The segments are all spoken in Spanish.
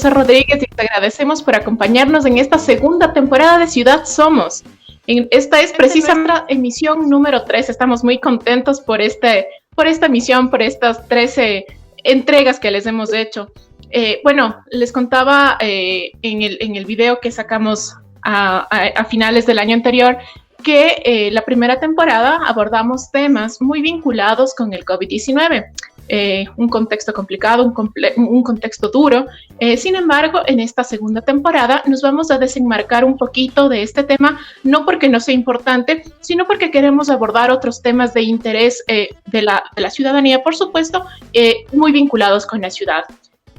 José Rodríguez y te agradecemos por acompañarnos en esta segunda temporada de Ciudad Somos. Esta es precisamente la emisión número 3. Estamos muy contentos por esta emisión, por estas 13 entregas que les hemos hecho. Les contaba en el video que sacamos a finales del año anterior que la primera temporada abordamos temas muy vinculados con el COVID-19. Un contexto complicado, un contexto duro. Sin embargo, en esta segunda temporada nos vamos a desenmarcar un poquito de este tema, no porque no sea importante, sino porque queremos abordar otros temas de interés de la ciudadanía, por supuesto, muy vinculados con la ciudad.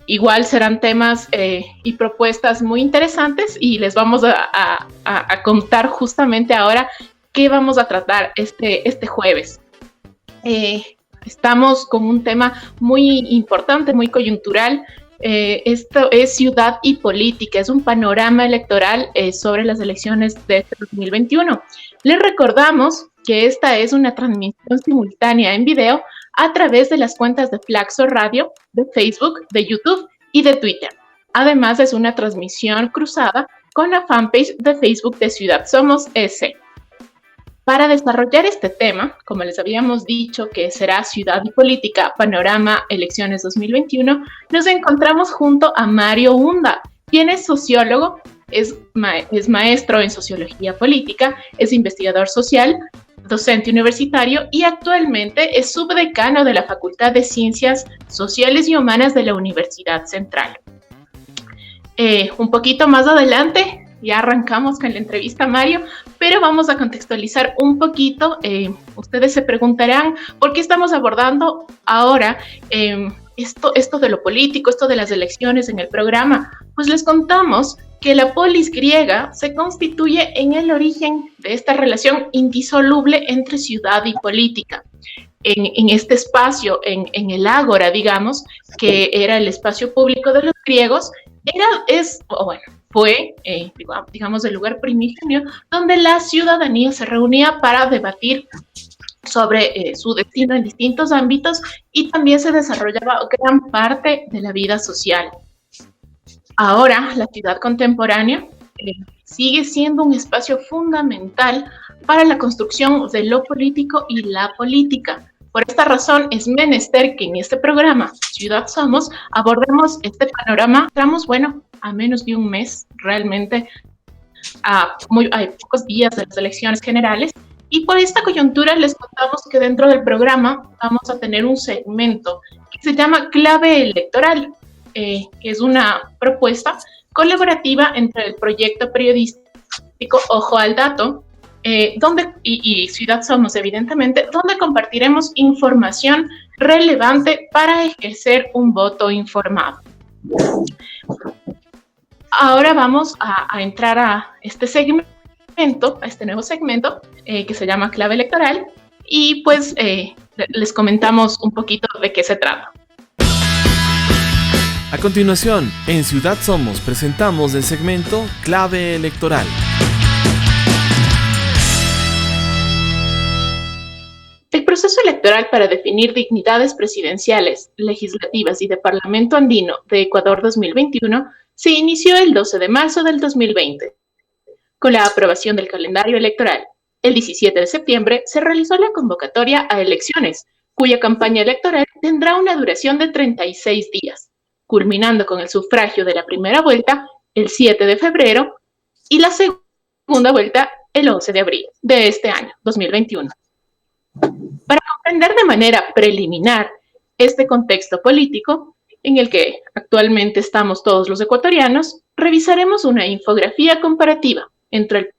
Igual serán temas y propuestas muy interesantes y les vamos a contar justamente ahora qué vamos a tratar este jueves. Estamos con un tema muy importante, muy coyuntural. Esto es ciudad y política, es un panorama electoral sobre las elecciones de este 2021. Les recordamos que esta es una transmisión simultánea en video a través de las cuentas de Flaxo Radio, de Facebook, de YouTube y de Twitter. Además, es una transmisión cruzada con la fanpage de Facebook de Ciudad Somos S. Para desarrollar este tema, como les habíamos dicho que será Ciudad y Política, Panorama, Elecciones 2021, nos encontramos junto a Mario Hunda, quien es sociólogo, es maestro en Sociología Política, es investigador social, docente universitario y actualmente es subdecano de la Facultad de Ciencias Sociales y Humanas de la Universidad Central. Un poquito más adelante ya arrancamos con la entrevista a Mario, pero vamos a contextualizar un poquito. Ustedes se preguntarán por qué estamos abordando ahora esto de lo político, esto de las elecciones en el programa. Pues les contamos que la polis griega se constituye en el origen de esta relación indisoluble entre ciudad y política. En este espacio, en el ágora, digamos, que era el espacio público de los griegos, fue, digamos, el lugar primigenio donde la ciudadanía se reunía para debatir sobre su destino en distintos ámbitos y también se desarrollaba gran parte de la vida social. Ahora, la ciudad contemporánea sigue siendo un espacio fundamental para la construcción de lo político y la política. Por esta razón, es menester que en este programa, Ciudad Somos, abordemos este panorama. Estamos, a menos de un mes, realmente, a pocos días de las elecciones generales. Y por esta coyuntura les contamos que dentro del programa vamos a tener un segmento que se llama Clave Electoral, que es una propuesta colaborativa entre el proyecto periodístico Ojo al Dato, y Ciudad Somos, evidentemente, donde compartiremos información relevante para ejercer un voto informado. Ahora vamos a entrar a este segmento, a este nuevo segmento que se llama Clave Electoral, y pues les comentamos un poquito de qué se trata. A continuación, en Ciudad Somos presentamos el segmento Clave Electoral. El proceso electoral para definir dignidades presidenciales, legislativas y de Parlamento Andino de Ecuador 2021 se inició el 12 de marzo del 2020. Con la aprobación del calendario electoral, el 17 de septiembre se realizó la convocatoria a elecciones, cuya campaña electoral tendrá una duración de 36 días, culminando con el sufragio de la primera vuelta el 7 de febrero y la segunda vuelta el 11 de abril de este año, 2021. Para comprender de manera preliminar este contexto político en el que actualmente estamos todos los ecuatorianos, revisaremos una infografía comparativa entre el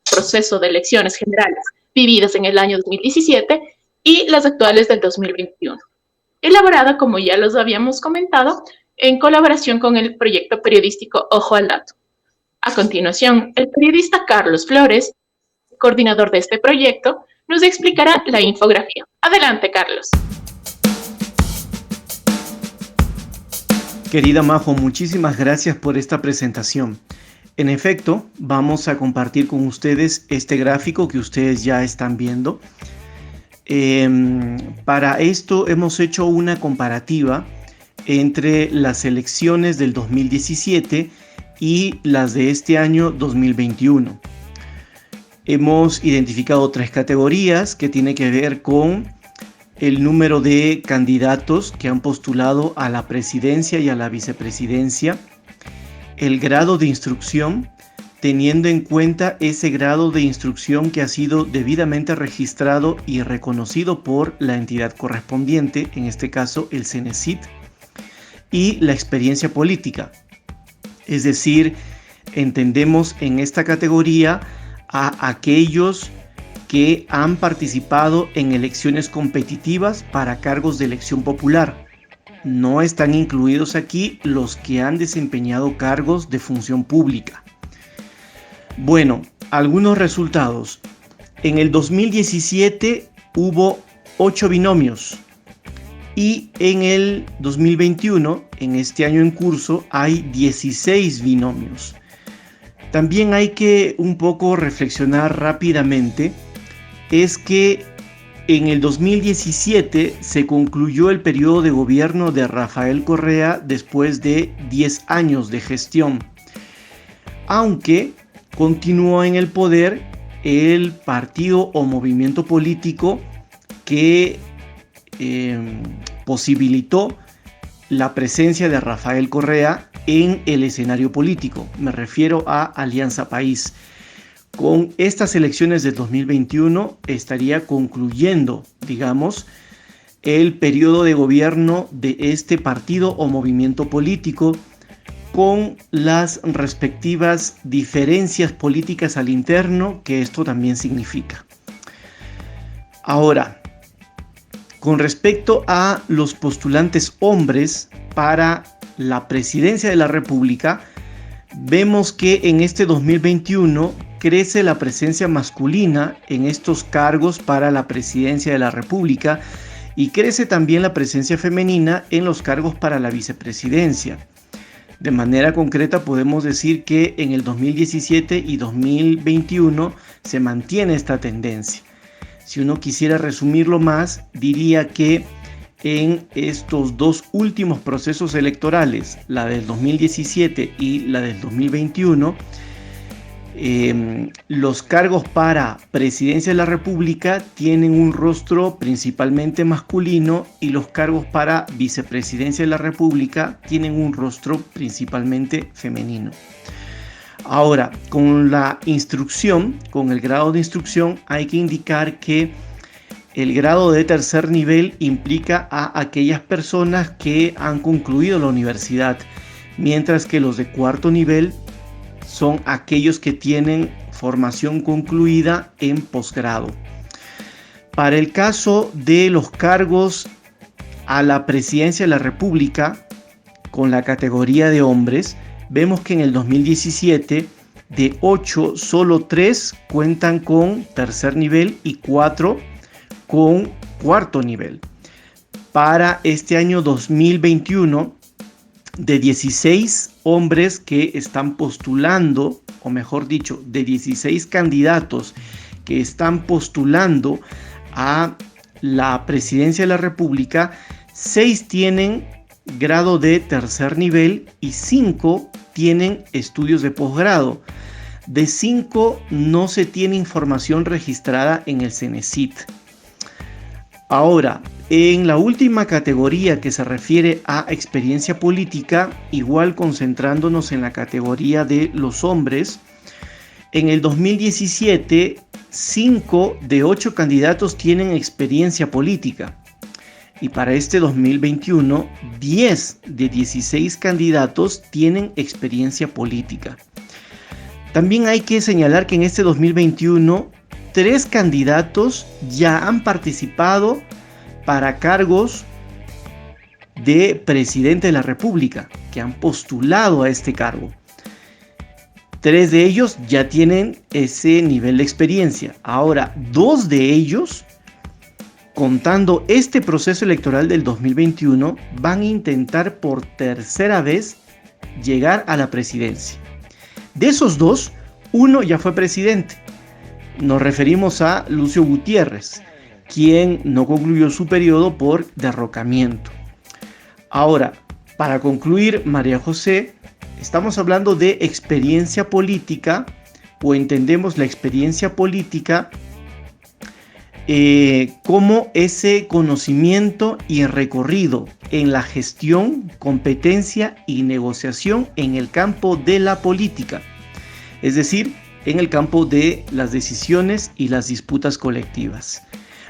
proceso de elecciones generales vividas en el año 2017 y las actuales del 2021, elaborada, como ya los habíamos comentado, en colaboración con el proyecto periodístico Ojo al Dato. A continuación, el periodista Carlos Flores, coordinador de este proyecto, nos explicará la infografía. Adelante, Carlos. Querida Majo, muchísimas gracias por esta presentación. En efecto, vamos a compartir con ustedes este gráfico que ustedes ya están viendo. Para esto hemos hecho una comparativa entre las elecciones del 2017 y las de este año 2021. Hemos identificado 3 categorías que tienen que ver con el número de candidatos que han postulado a la presidencia y a la vicepresidencia, el grado de instrucción, teniendo en cuenta ese grado de instrucción que ha sido debidamente registrado y reconocido por la entidad correspondiente, en este caso el CENESID, y la experiencia política. Es decir, entendemos en esta categoría a aquellos que han participado en elecciones competitivas para cargos de elección popular. No están incluidos aquí los que han desempeñado cargos de función pública. Bueno, algunos resultados. En el 2017 hubo 8 binomios y en el 2021, en este año en curso, hay 16 binomios. También hay que un poco reflexionar rápidamente, es que en el 2017 se concluyó el periodo de gobierno de Rafael Correa después de 10 años de gestión, aunque continuó en el poder el partido o movimiento político que posibilitó la presencia de Rafael Correa en el escenario político. Me refiero a Alianza País. Con estas elecciones de 2021 estaría concluyendo, digamos, el periodo de gobierno de este partido o movimiento político, con las respectivas diferencias políticas al interno que esto también significa. Ahora, con respecto a los postulantes hombres para la presidencia de la República, vemos que en este 2021 crece la presencia masculina en estos cargos para la presidencia de la República y crece también la presencia femenina en los cargos para la vicepresidencia. De manera concreta podemos decir que en el 2017 y 2021 se mantiene esta tendencia. Si uno quisiera resumirlo más, diría que en estos 2 últimos procesos electorales, la del 2017 y la del 2021, los cargos para presidencia de la República tienen un rostro principalmente masculino y los cargos para vicepresidencia de la República tienen un rostro principalmente femenino. Ahora, con la instrucción, con el grado de instrucción, hay que indicar que el grado de tercer nivel implica a aquellas personas que han concluido la universidad, mientras que los de cuarto nivel son aquellos que tienen formación concluida en posgrado. Para el caso de los cargos a la presidencia de la República, con la categoría de hombres, vemos que en el 2017 de 8 solo 3 cuentan con tercer nivel y 4 con cuarto nivel. Para este año 2021, de 16 hombres que están postulando, o mejor dicho, de 16 candidatos que están postulando a la presidencia de la República, 6 tienen grado de tercer nivel y 5 tienen estudios de posgrado. De 5 no se tiene información registrada en el CENESID. Ahora, en la última categoría que se refiere a experiencia política, igual concentrándonos en la categoría de los hombres, en el 2017, 5 de 8 candidatos tienen experiencia política. Y para este 2021, 10 de 16 candidatos tienen experiencia política. También hay que señalar que en este 2021, 3 candidatos ya han participado para cargos de presidente de la República, que han postulado a este cargo. 3 de ellos ya tienen ese nivel de experiencia. Ahora, 2 de ellos, contando este proceso electoral del 2021, van a intentar por tercera vez llegar a la presidencia. De esos 2, uno ya fue presidente. Nos referimos a Lucio Gutiérrez, quien no concluyó su periodo por derrocamiento. Ahora, Para concluir, María José, estamos hablando de experiencia política, o entendemos la experiencia política como ese conocimiento y recorrido en la gestión, competencia y negociación en el campo de la política, es decir, en el campo de las decisiones y las disputas colectivas.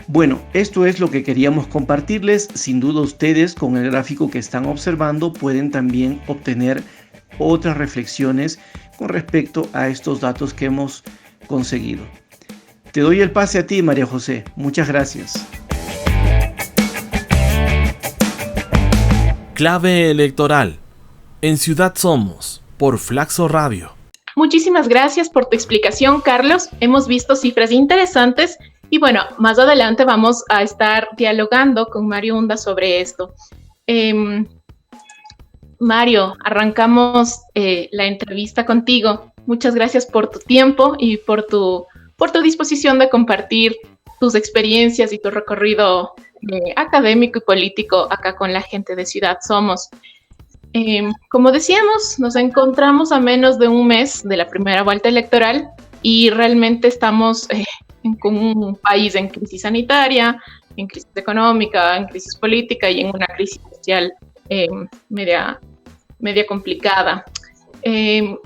Bueno, esto es lo que queríamos compartirles. Sin duda ustedes, con el gráfico que están observando, pueden también obtener otras reflexiones con respecto a estos datos que hemos conseguido. Te doy el pase a ti, María José. Muchas gracias. Clave electoral. En Ciudad Somos, por Flaxo Radio. Muchísimas gracias por tu explicación, Carlos. Hemos visto cifras interesantes y bueno, más adelante vamos a estar dialogando con Mario Hunda sobre esto. Mario, arrancamos la entrevista contigo. Muchas gracias por tu tiempo y por tu disposición de compartir tus experiencias y tu recorrido académico y político acá con la gente de Ciudad Somos. Como decíamos, nos encontramos a menos de un mes de la primera vuelta electoral y realmente estamos con un país en crisis sanitaria, en crisis económica, en crisis política y en una crisis social media complicada.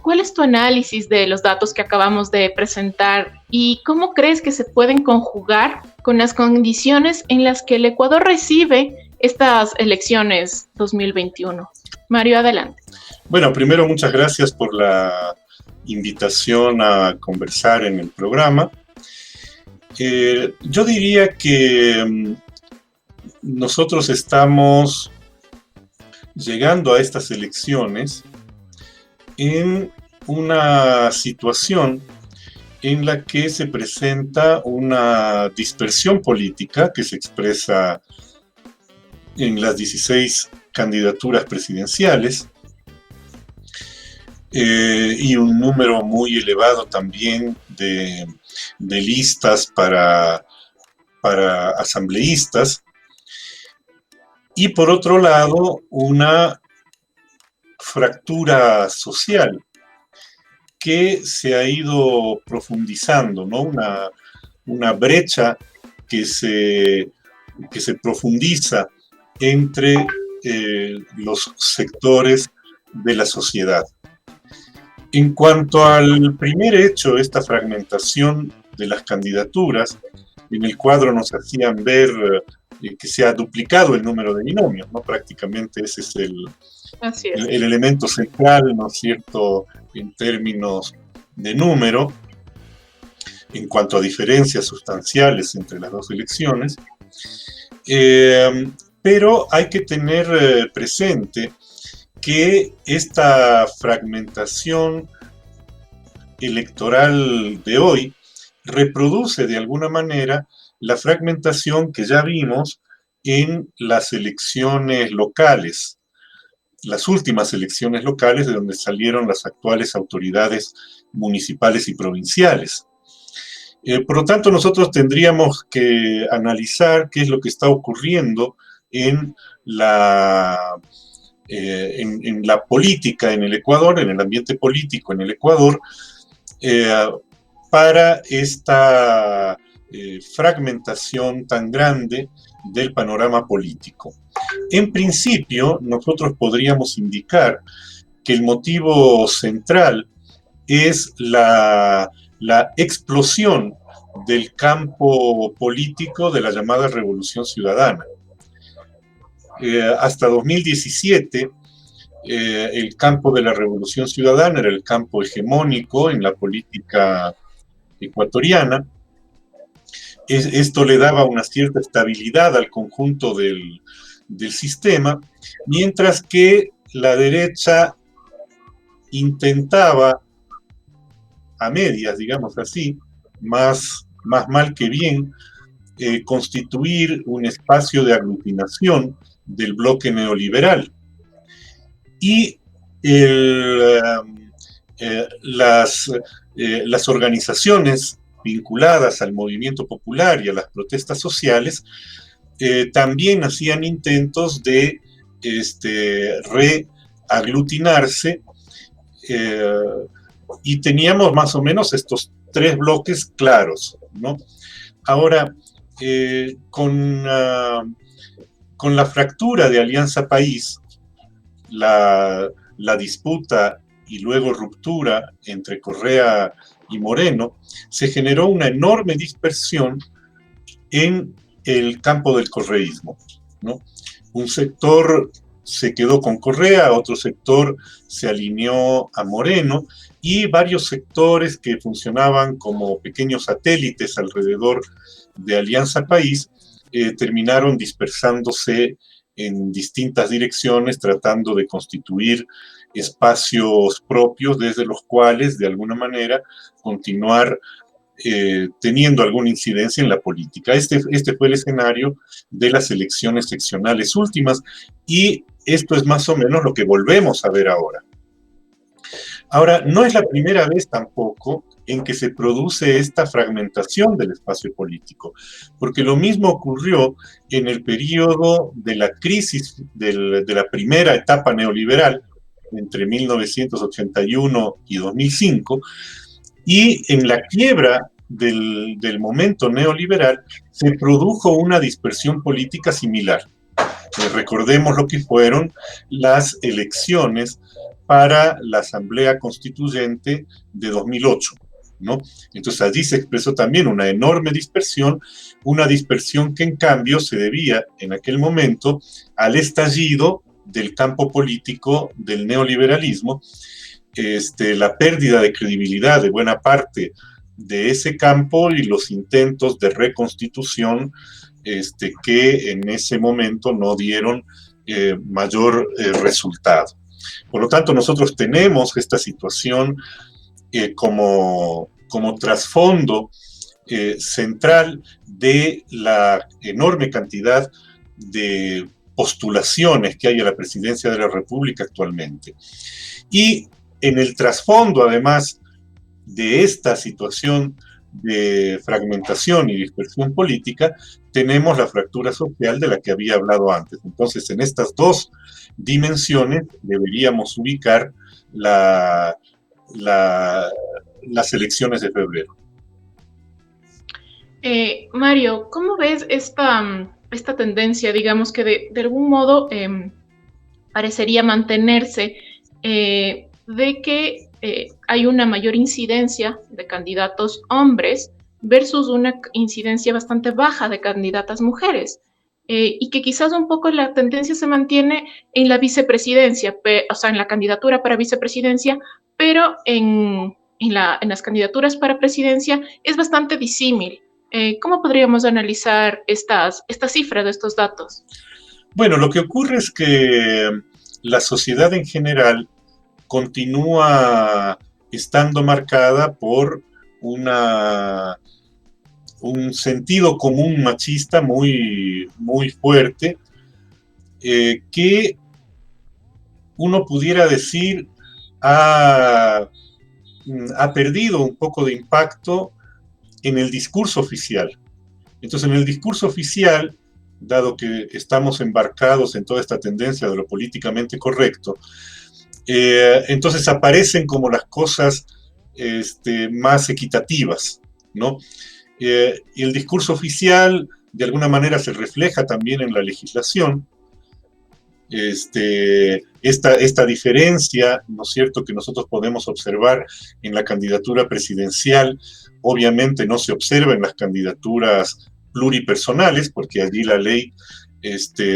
¿Cuál es tu análisis de los datos que acabamos de presentar y cómo crees que se pueden conjugar con las condiciones en las que el Ecuador recibe estas elecciones 2021? Mario, adelante. Bueno, primero muchas gracias por la invitación a conversar en el programa. Yo diría que nosotros estamos llegando a estas elecciones en una situación en la que se presenta una dispersión política que se expresa en las 16 candidaturas presidenciales y un número muy elevado también de listas para asambleístas, y por otro lado una fractura social que se ha ido profundizando, ¿no? Una brecha que se profundiza entre los sectores de la sociedad. En cuanto al primer hecho, esta fragmentación de las candidaturas, en el cuadro nos hacían ver que se ha duplicado el número de binomios, ¿no? Prácticamente ese es el elemento central, ¿no es cierto?, en términos de número, en cuanto a diferencias sustanciales entre las dos elecciones. Pero hay que tener presente que esta fragmentación electoral de hoy reproduce de alguna manera la fragmentación que ya vimos en las elecciones locales, las últimas elecciones locales de donde salieron las actuales autoridades municipales y provinciales. Por lo tanto, nosotros tendríamos que analizar qué es lo que está ocurriendo en la política en el Ecuador, en el ambiente político en el Ecuador, para esta fragmentación tan grande del panorama político. En principio, nosotros podríamos indicar que el motivo central es la explosión del campo político de la llamada Revolución Ciudadana. Hasta 2017, el campo de la Revolución Ciudadana era el campo hegemónico en la política ecuatoriana. Esto le daba una cierta estabilidad al conjunto del sistema, mientras que la derecha intentaba, a medias, digamos así, más mal que bien, constituir un espacio de aglutinación del bloque neoliberal. Y las organizaciones vinculadas al movimiento popular y a las protestas sociales también hacían intentos de reaglutinarse, y teníamos más o menos estos tres bloques claros, ¿no? Ahora, con la fractura de Alianza País, la disputa y luego ruptura entre Correa y Moreno, se generó una enorme dispersión en el campo del correísmo, ¿no? Un sector se quedó con Correa, otro sector se alineó a Moreno, y varios sectores que funcionaban como pequeños satélites alrededor de Alianza País terminaron dispersándose en distintas direcciones, tratando de constituir espacios propios desde los cuales, de alguna manera, continuar teniendo alguna incidencia en la política. Este fue el escenario de las elecciones seccionales últimas, y esto es más o menos lo que volvemos a ver ahora. Ahora, no es la primera vez tampoco en que se produce esta fragmentación del espacio político, porque lo mismo ocurrió en el periodo de la crisis de la primera etapa neoliberal, entre 1981 y 2005, y en la quiebra del momento neoliberal se produjo una dispersión política similar. Recordemos lo que fueron las elecciones para la Asamblea Constituyente de 2008, ¿no? Entonces allí se expresó también una enorme dispersión, una dispersión que en cambio se debía en aquel momento al estallido del campo político del neoliberalismo, la pérdida de credibilidad de buena parte de ese campo y los intentos de reconstitución que en ese momento no dieron mayor resultado. Por lo tanto, nosotros tenemos esta situación como trasfondo central de la enorme cantidad de postulaciones que hay a la presidencia de la República actualmente. Y en el trasfondo, además de esta situación de fragmentación y dispersión política, tenemos la fractura social de la que había hablado antes. Entonces, en estas dos dimensiones deberíamos ubicar las elecciones de febrero. Mario, ¿cómo ves esta tendencia, digamos, que de algún modo parecería mantenerse, de que hay una mayor incidencia de candidatos hombres versus una incidencia bastante baja de candidatas mujeres? Y que quizás un poco la tendencia se mantiene en la vicepresidencia, o sea, en la candidatura para vicepresidencia, pero en las candidaturas para presidencia es bastante disímil. ¿Cómo podríamos analizar estas cifras de estos datos? Bueno, lo que ocurre es que la sociedad en general continúa estando marcada por un sentido común machista muy, muy fuerte, que uno pudiera decir ha perdido un poco de impacto en el discurso oficial. Entonces, en el discurso oficial, dado que estamos embarcados en toda esta tendencia de lo políticamente correcto, entonces aparecen como las cosas más equitativas, ¿no? Y el discurso oficial de alguna manera se refleja también en la legislación. Esta diferencia, ¿no es cierto?, que nosotros podemos observar en la candidatura presidencial, obviamente no se observa en las candidaturas pluripersonales, porque allí la ley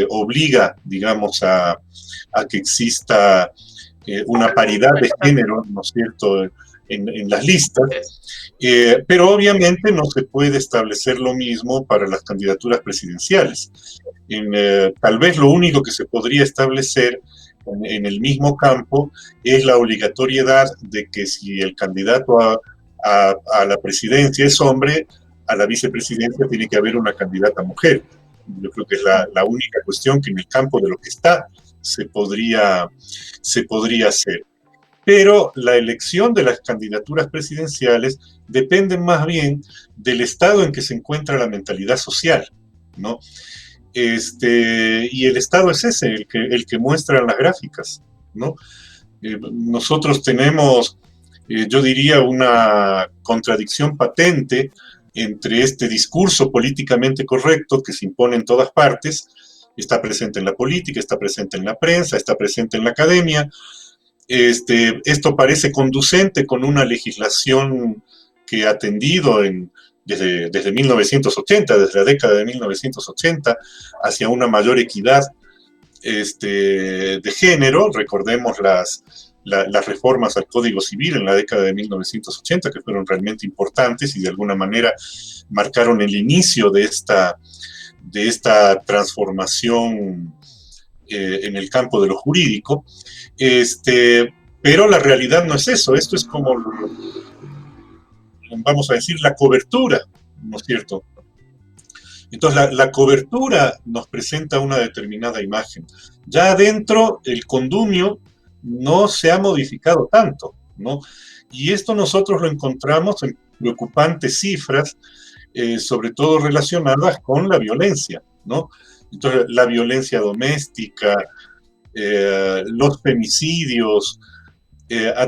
obliga, digamos, a que exista una paridad de género, ¿no es cierto?, en las listas, pero obviamente no se puede establecer lo mismo para las candidaturas presidenciales. Tal vez lo único que se podría establecer en el mismo campo es la obligatoriedad de que si el candidato a la presidencia es hombre, a la vicepresidencia tiene que haber una candidata mujer. Yo creo que es la única cuestión que en el campo de lo que está se podría hacer. Pero la elección de las candidaturas presidenciales depende más bien del estado en que se encuentra la mentalidad social, ¿no? y el Estado es ese, el que muestra las gráficas, ¿no? Nosotros tenemos, yo diría, una contradicción patente entre este discurso políticamente correcto que se impone en todas partes, está presente en la política, está presente en la prensa, está presente en la academia. Esto parece conducente con una legislación que ha tendido desde 1980, desde la década de 1980, hacia una mayor equidad de género. Recordemos las reformas al Código Civil en la década de 1980, que fueron realmente importantes y de alguna manera marcaron el inicio de esta transformación en el campo de lo jurídico. Pero la realidad no es eso. Esto es como, vamos a decir, la cobertura, ¿no es cierto? Entonces, la cobertura nos presenta una determinada imagen. Ya adentro, el condumio no se ha modificado tanto, ¿no? Y esto nosotros lo encontramos en preocupantes cifras, sobre todo relacionadas con la violencia, ¿no? Entonces, la violencia doméstica, los femicidios,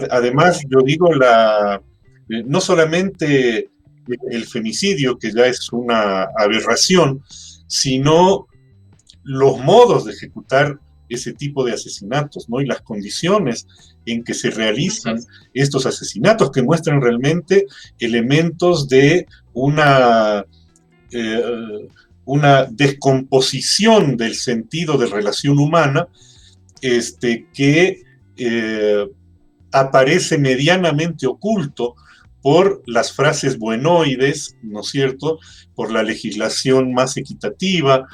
además, yo digo, no solamente el femicidio, que ya es una aberración, sino los modos de ejecutar ese tipo de asesinatos, ¿no? Y las condiciones en que se realizan estos asesinatos, que muestran realmente elementos de una descomposición del sentido de relación humana, que aparece medianamente oculto por las frases buenoides, ¿no es cierto?, por la legislación más equitativa,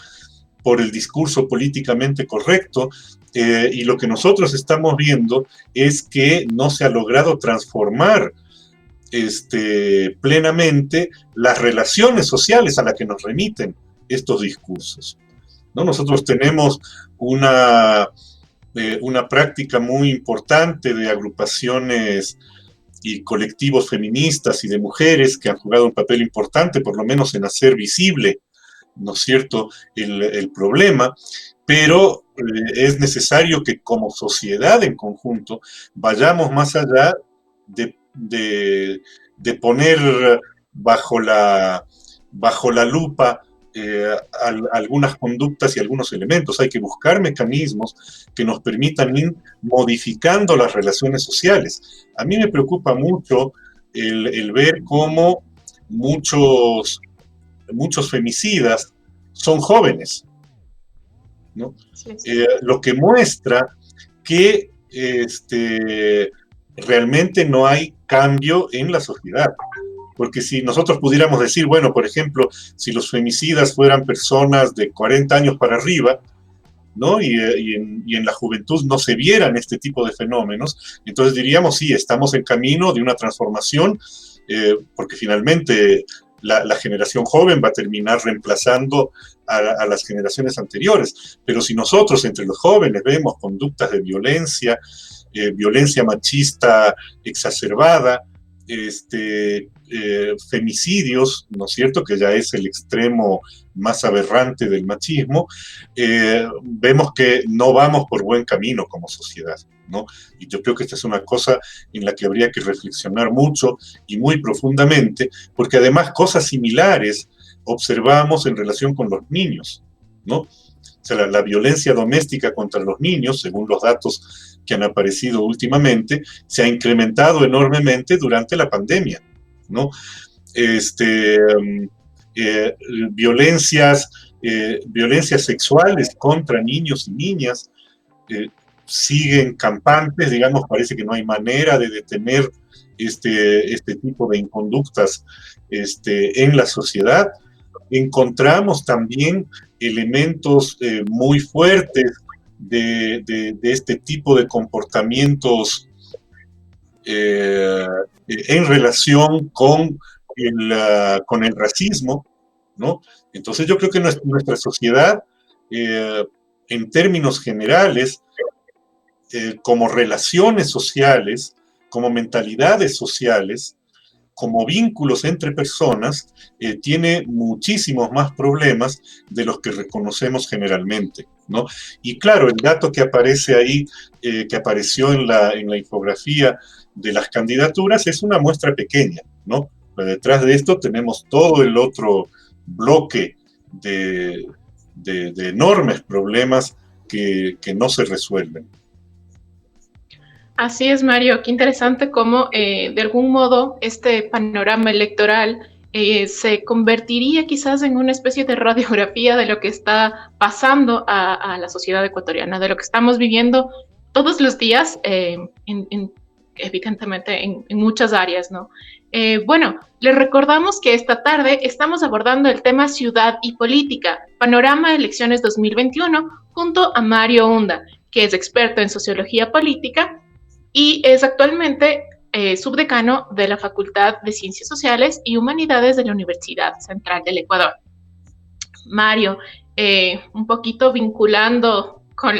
por el discurso políticamente correcto, y lo que nosotros estamos viendo es que no se ha logrado transformar plenamente las relaciones sociales a las que nos remiten estos discursos, ¿no? Nosotros tenemos una práctica muy importante de agrupaciones y colectivos feministas y de mujeres que han jugado un papel importante, por lo menos en hacer visible, ¿no es cierto?, el problema, pero es necesario que como sociedad en conjunto vayamos más allá de poner bajo la lupa algunas conductas y algunos elementos. Hay que buscar mecanismos que nos permitan ir modificando las relaciones sociales. A mí me preocupa mucho el ver cómo muchos femicidas son jóvenes, ¿no? Sí, sí. Lo que muestra que realmente no hay cambio en la sociedad. Porque si nosotros pudiéramos decir, bueno, por ejemplo, si los femicidas fueran personas de 40 años para arriba, ¿no? Y en la juventud no se vieran este tipo de fenómenos, entonces diríamos, sí, estamos en camino de una transformación, porque finalmente la generación joven va a terminar reemplazando a las generaciones anteriores. Pero si nosotros entre los jóvenes vemos conductas de violencia, violencia machista exacerbada, femicidios, ¿no es cierto?, que ya es el extremo más aberrante del machismo, vemos que no vamos por buen camino como sociedad, ¿no? Y yo creo que esta es una cosa en la que habría que reflexionar mucho y muy profundamente, porque además cosas similares observamos en relación con los niños, ¿no? O sea, la violencia doméstica contra los niños, según los datos que han aparecido últimamente, se ha incrementado enormemente durante la pandemia, ¿no? Violencias sexuales contra niños y niñas siguen campantes, digamos, parece que no hay manera de detener este tipo de inconductas en la sociedad. Encontramos también elementos muy fuertes de este tipo de comportamientos en relación con el racismo, ¿no? Entonces yo creo que nuestra sociedad, en términos generales, como relaciones sociales, como mentalidades sociales, como vínculos entre personas, tiene muchísimos más problemas de los que reconocemos generalmente, ¿no? Y claro, el dato que aparece ahí, que apareció en la infografía de las candidaturas, es una muestra pequeña, ¿no? Pero detrás de esto tenemos todo el otro bloque de enormes problemas que no se resuelven. Así es, Mario. Qué interesante cómo, de algún modo, este panorama electoral se convertiría quizás en una especie de radiografía de lo que está pasando a la sociedad ecuatoriana, de lo que estamos viviendo todos los días, evidentemente en muchas áreas, ¿no? Bueno, les recordamos que esta tarde estamos abordando el tema ciudad y política, panorama de elecciones 2021, junto a Mario Hunda, que es experto en sociología política y es actualmente subdecano de la Facultad de Ciencias Sociales y Humanidades de la Universidad Central del Ecuador. Mario, un poquito vinculando con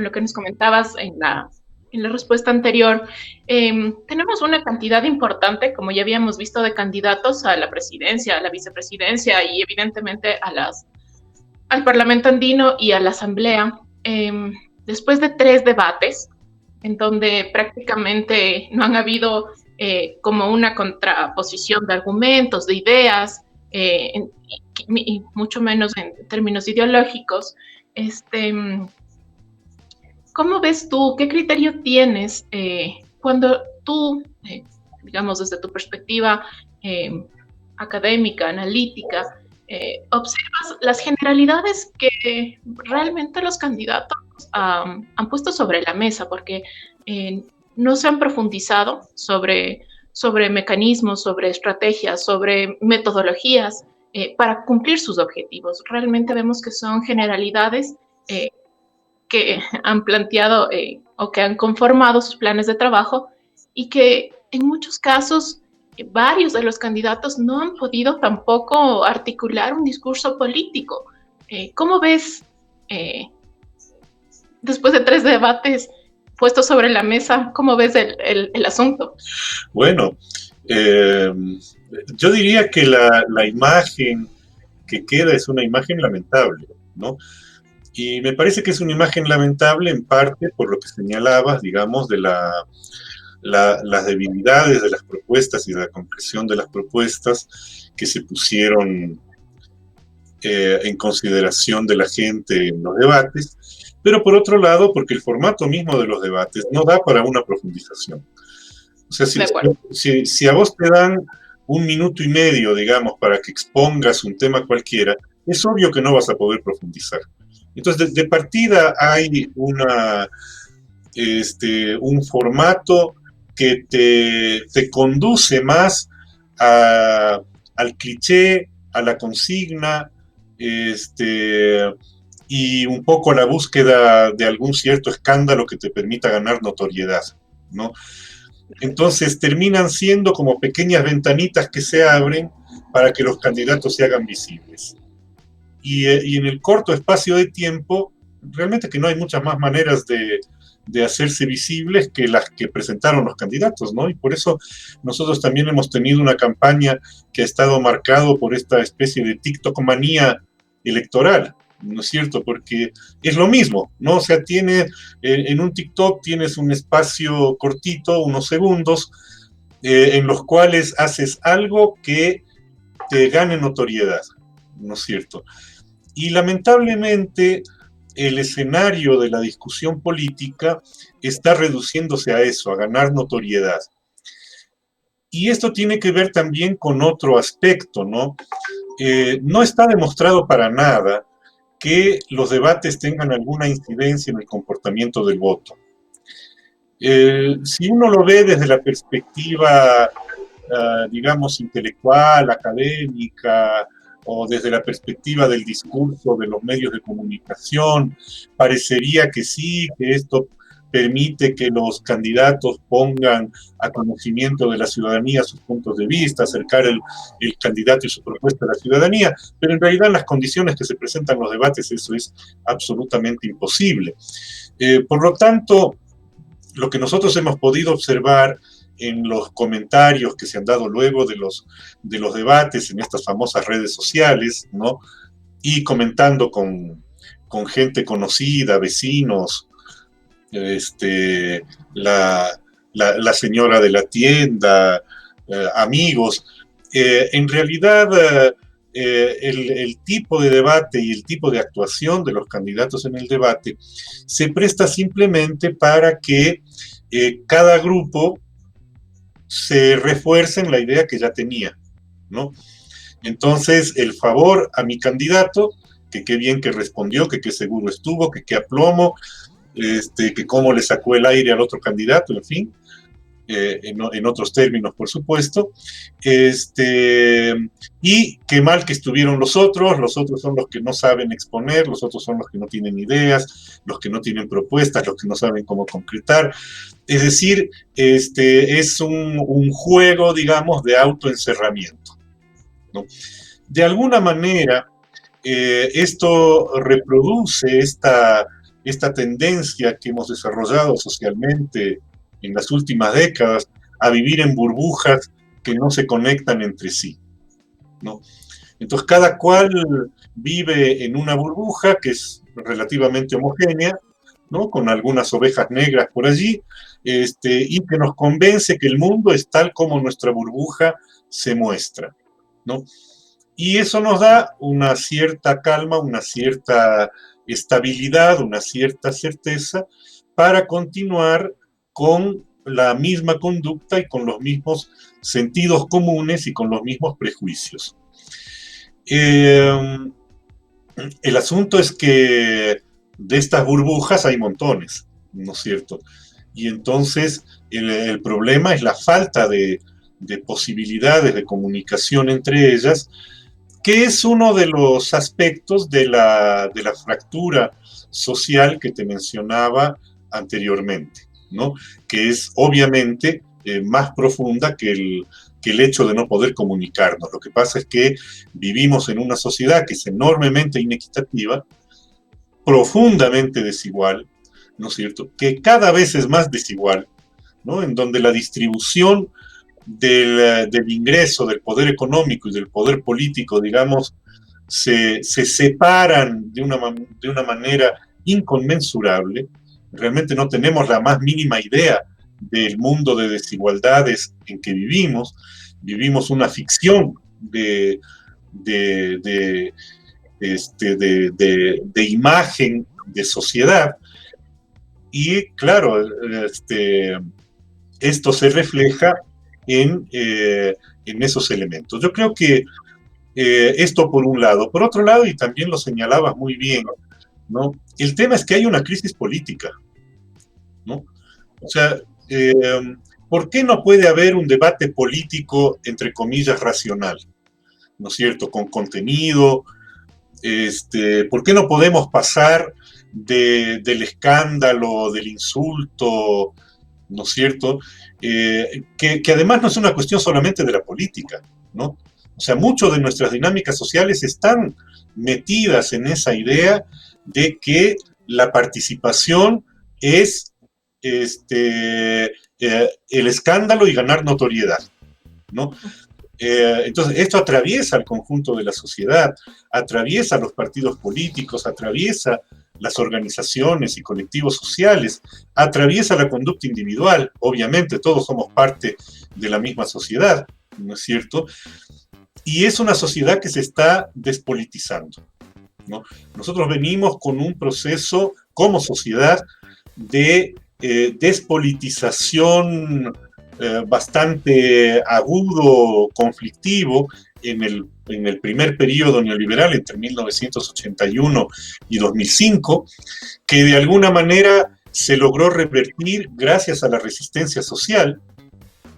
lo que nos comentabas en la respuesta anterior, tenemos una cantidad importante, como ya habíamos visto, de candidatos a la presidencia, a la vicepresidencia y evidentemente al Parlamento andino y a la Asamblea. Después de 3 debates, en donde prácticamente no han habido como una contraposición de argumentos, de ideas, y mucho menos en términos ideológicos. ¿Cómo ves tú? ¿Qué criterio tienes cuando tú, digamos, desde tu perspectiva académica, analítica, observas las generalidades que realmente los candidatos han puesto sobre la mesa? Porque no se han profundizado sobre mecanismos, sobre estrategias, sobre metodologías para cumplir sus objetivos. Realmente vemos que son generalidades que han planteado o que han conformado sus planes de trabajo y que en muchos casos varios de los candidatos no han podido tampoco articular un discurso político. ¿Cómo ves, después de 3 debates puestos sobre la mesa, cómo ves el asunto? Bueno, yo diría que la imagen que queda es una imagen lamentable, ¿no? Y me parece que es una imagen lamentable en parte por lo que señalabas, digamos, de las debilidades de las propuestas y de la concreción de las propuestas que se pusieron en consideración de la gente en los debates, pero por otro lado, porque el formato mismo de los debates no da para una profundización. O sea, si a vos te dan 1 minuto y medio, digamos, para que expongas un tema cualquiera, es obvio que no vas a poder profundizar. Entonces, de partida hay un formato que te conduce más al cliché, a la consigna, y un poco a la búsqueda de algún cierto escándalo que te permita ganar notoriedad, ¿no? Entonces terminan siendo como pequeñas ventanitas que se abren para que los candidatos se hagan visibles. Y en el corto espacio de tiempo, realmente que no hay muchas más maneras de hacerse visibles que las que presentaron los candidatos, ¿no? Y por eso nosotros también hemos tenido una campaña que ha estado marcado por esta especie de TikTok manía electoral, ¿no es cierto? Porque es lo mismo, ¿no? O sea, en un TikTok tienes un espacio cortito, unos segundos, en los cuales haces algo que te gane notoriedad, ¿no es cierto? Y lamentablemente el escenario de la discusión política está reduciéndose a eso, a ganar notoriedad. Y esto tiene que ver también con otro aspecto, ¿no? No está demostrado para nada que los debates tengan alguna incidencia en el comportamiento del voto. Si uno lo ve desde la perspectiva, digamos, intelectual, académica, o desde la perspectiva del discurso de los medios de comunicación, parecería que sí, que esto permite que los candidatos pongan a conocimiento de la ciudadanía sus puntos de vista, acercar el candidato y su propuesta a la ciudadanía, pero en realidad en las condiciones que se presentan en los debates eso es absolutamente imposible. Por lo tanto, lo que nosotros hemos podido observar en los comentarios que se han dado luego de los debates en estas famosas redes sociales, ¿no? Y comentando con gente conocida, vecinos, la señora de la tienda, amigos. En realidad, el tipo de debate y el tipo de actuación de los candidatos en el debate se presta simplemente para que cada grupo se refuerce en la idea que ya tenía, ¿no? Entonces, el favor a mi candidato, que qué bien que respondió, que qué seguro estuvo, que qué aplomo, que cómo le sacó el aire al otro candidato, en fin, en otros términos, por supuesto, y qué mal que estuvieron los otros son los que no saben exponer, los otros son los que no tienen ideas, los que no tienen propuestas, los que no saben cómo concretar. Es decir, es un juego, digamos, de autoencerramiento, ¿no? De alguna manera, esto reproduce esta tendencia que hemos desarrollado socialmente en las últimas décadas a vivir en burbujas que no se conectan entre sí, ¿no? Entonces, cada cual vive en una burbuja que es relativamente homogénea, ¿no? Con algunas ovejas negras por allí, y que nos convence que el mundo es tal como nuestra burbuja se muestra, ¿no? Y eso nos da una cierta calma, una cierta estabilidad, una cierta certeza para continuar con la misma conducta y con los mismos sentidos comunes y con los mismos prejuicios. El asunto es que de estas burbujas hay montones, ¿no es cierto? Y entonces el problema es la falta de posibilidades de comunicación entre ellas, que es uno de los aspectos de la fractura social que te mencionaba anteriormente, ¿no? Que es obviamente más profunda que el hecho de no poder comunicarnos. Lo que pasa es que vivimos en una sociedad que es enormemente inequitativa, profundamente desigual, ¿no es cierto? Que cada vez es más desigual, ¿no? En donde la distribución del ingreso, del poder económico y del poder político, digamos, se separan de una manera inconmensurable. Realmente no tenemos la más mínima idea del mundo de desigualdades en que vivimos. Vivimos una ficción de imagen de sociedad. Y claro, esto se refleja en esos elementos. Yo creo que esto por un lado. Por otro lado, y también lo señalabas muy bien, ¿no? El tema es que hay una crisis política, ¿no? O sea, ¿por qué no puede haber un debate político, entre comillas, racional? ¿No es cierto? Con contenido. ¿Por qué no podemos pasar del escándalo, del insulto, ¿no es cierto? Que además no es una cuestión solamente de la política, ¿no? O sea, muchas de nuestras dinámicas sociales están metidas en esa idea de que la participación es el escándalo y ganar notoriedad, ¿no? Entonces, esto atraviesa el conjunto de la sociedad, atraviesa los partidos políticos, atraviesa las organizaciones y colectivos sociales, atraviesa la conducta individual. Obviamente, todos somos parte de la misma sociedad, ¿no es cierto? Y es una sociedad que se está despolitizando, ¿no? Nosotros venimos con un proceso como sociedad de despolitización bastante agudo, conflictivo, en el primer periodo neoliberal, entre 1981 y 2005, que de alguna manera se logró revertir gracias a la resistencia social,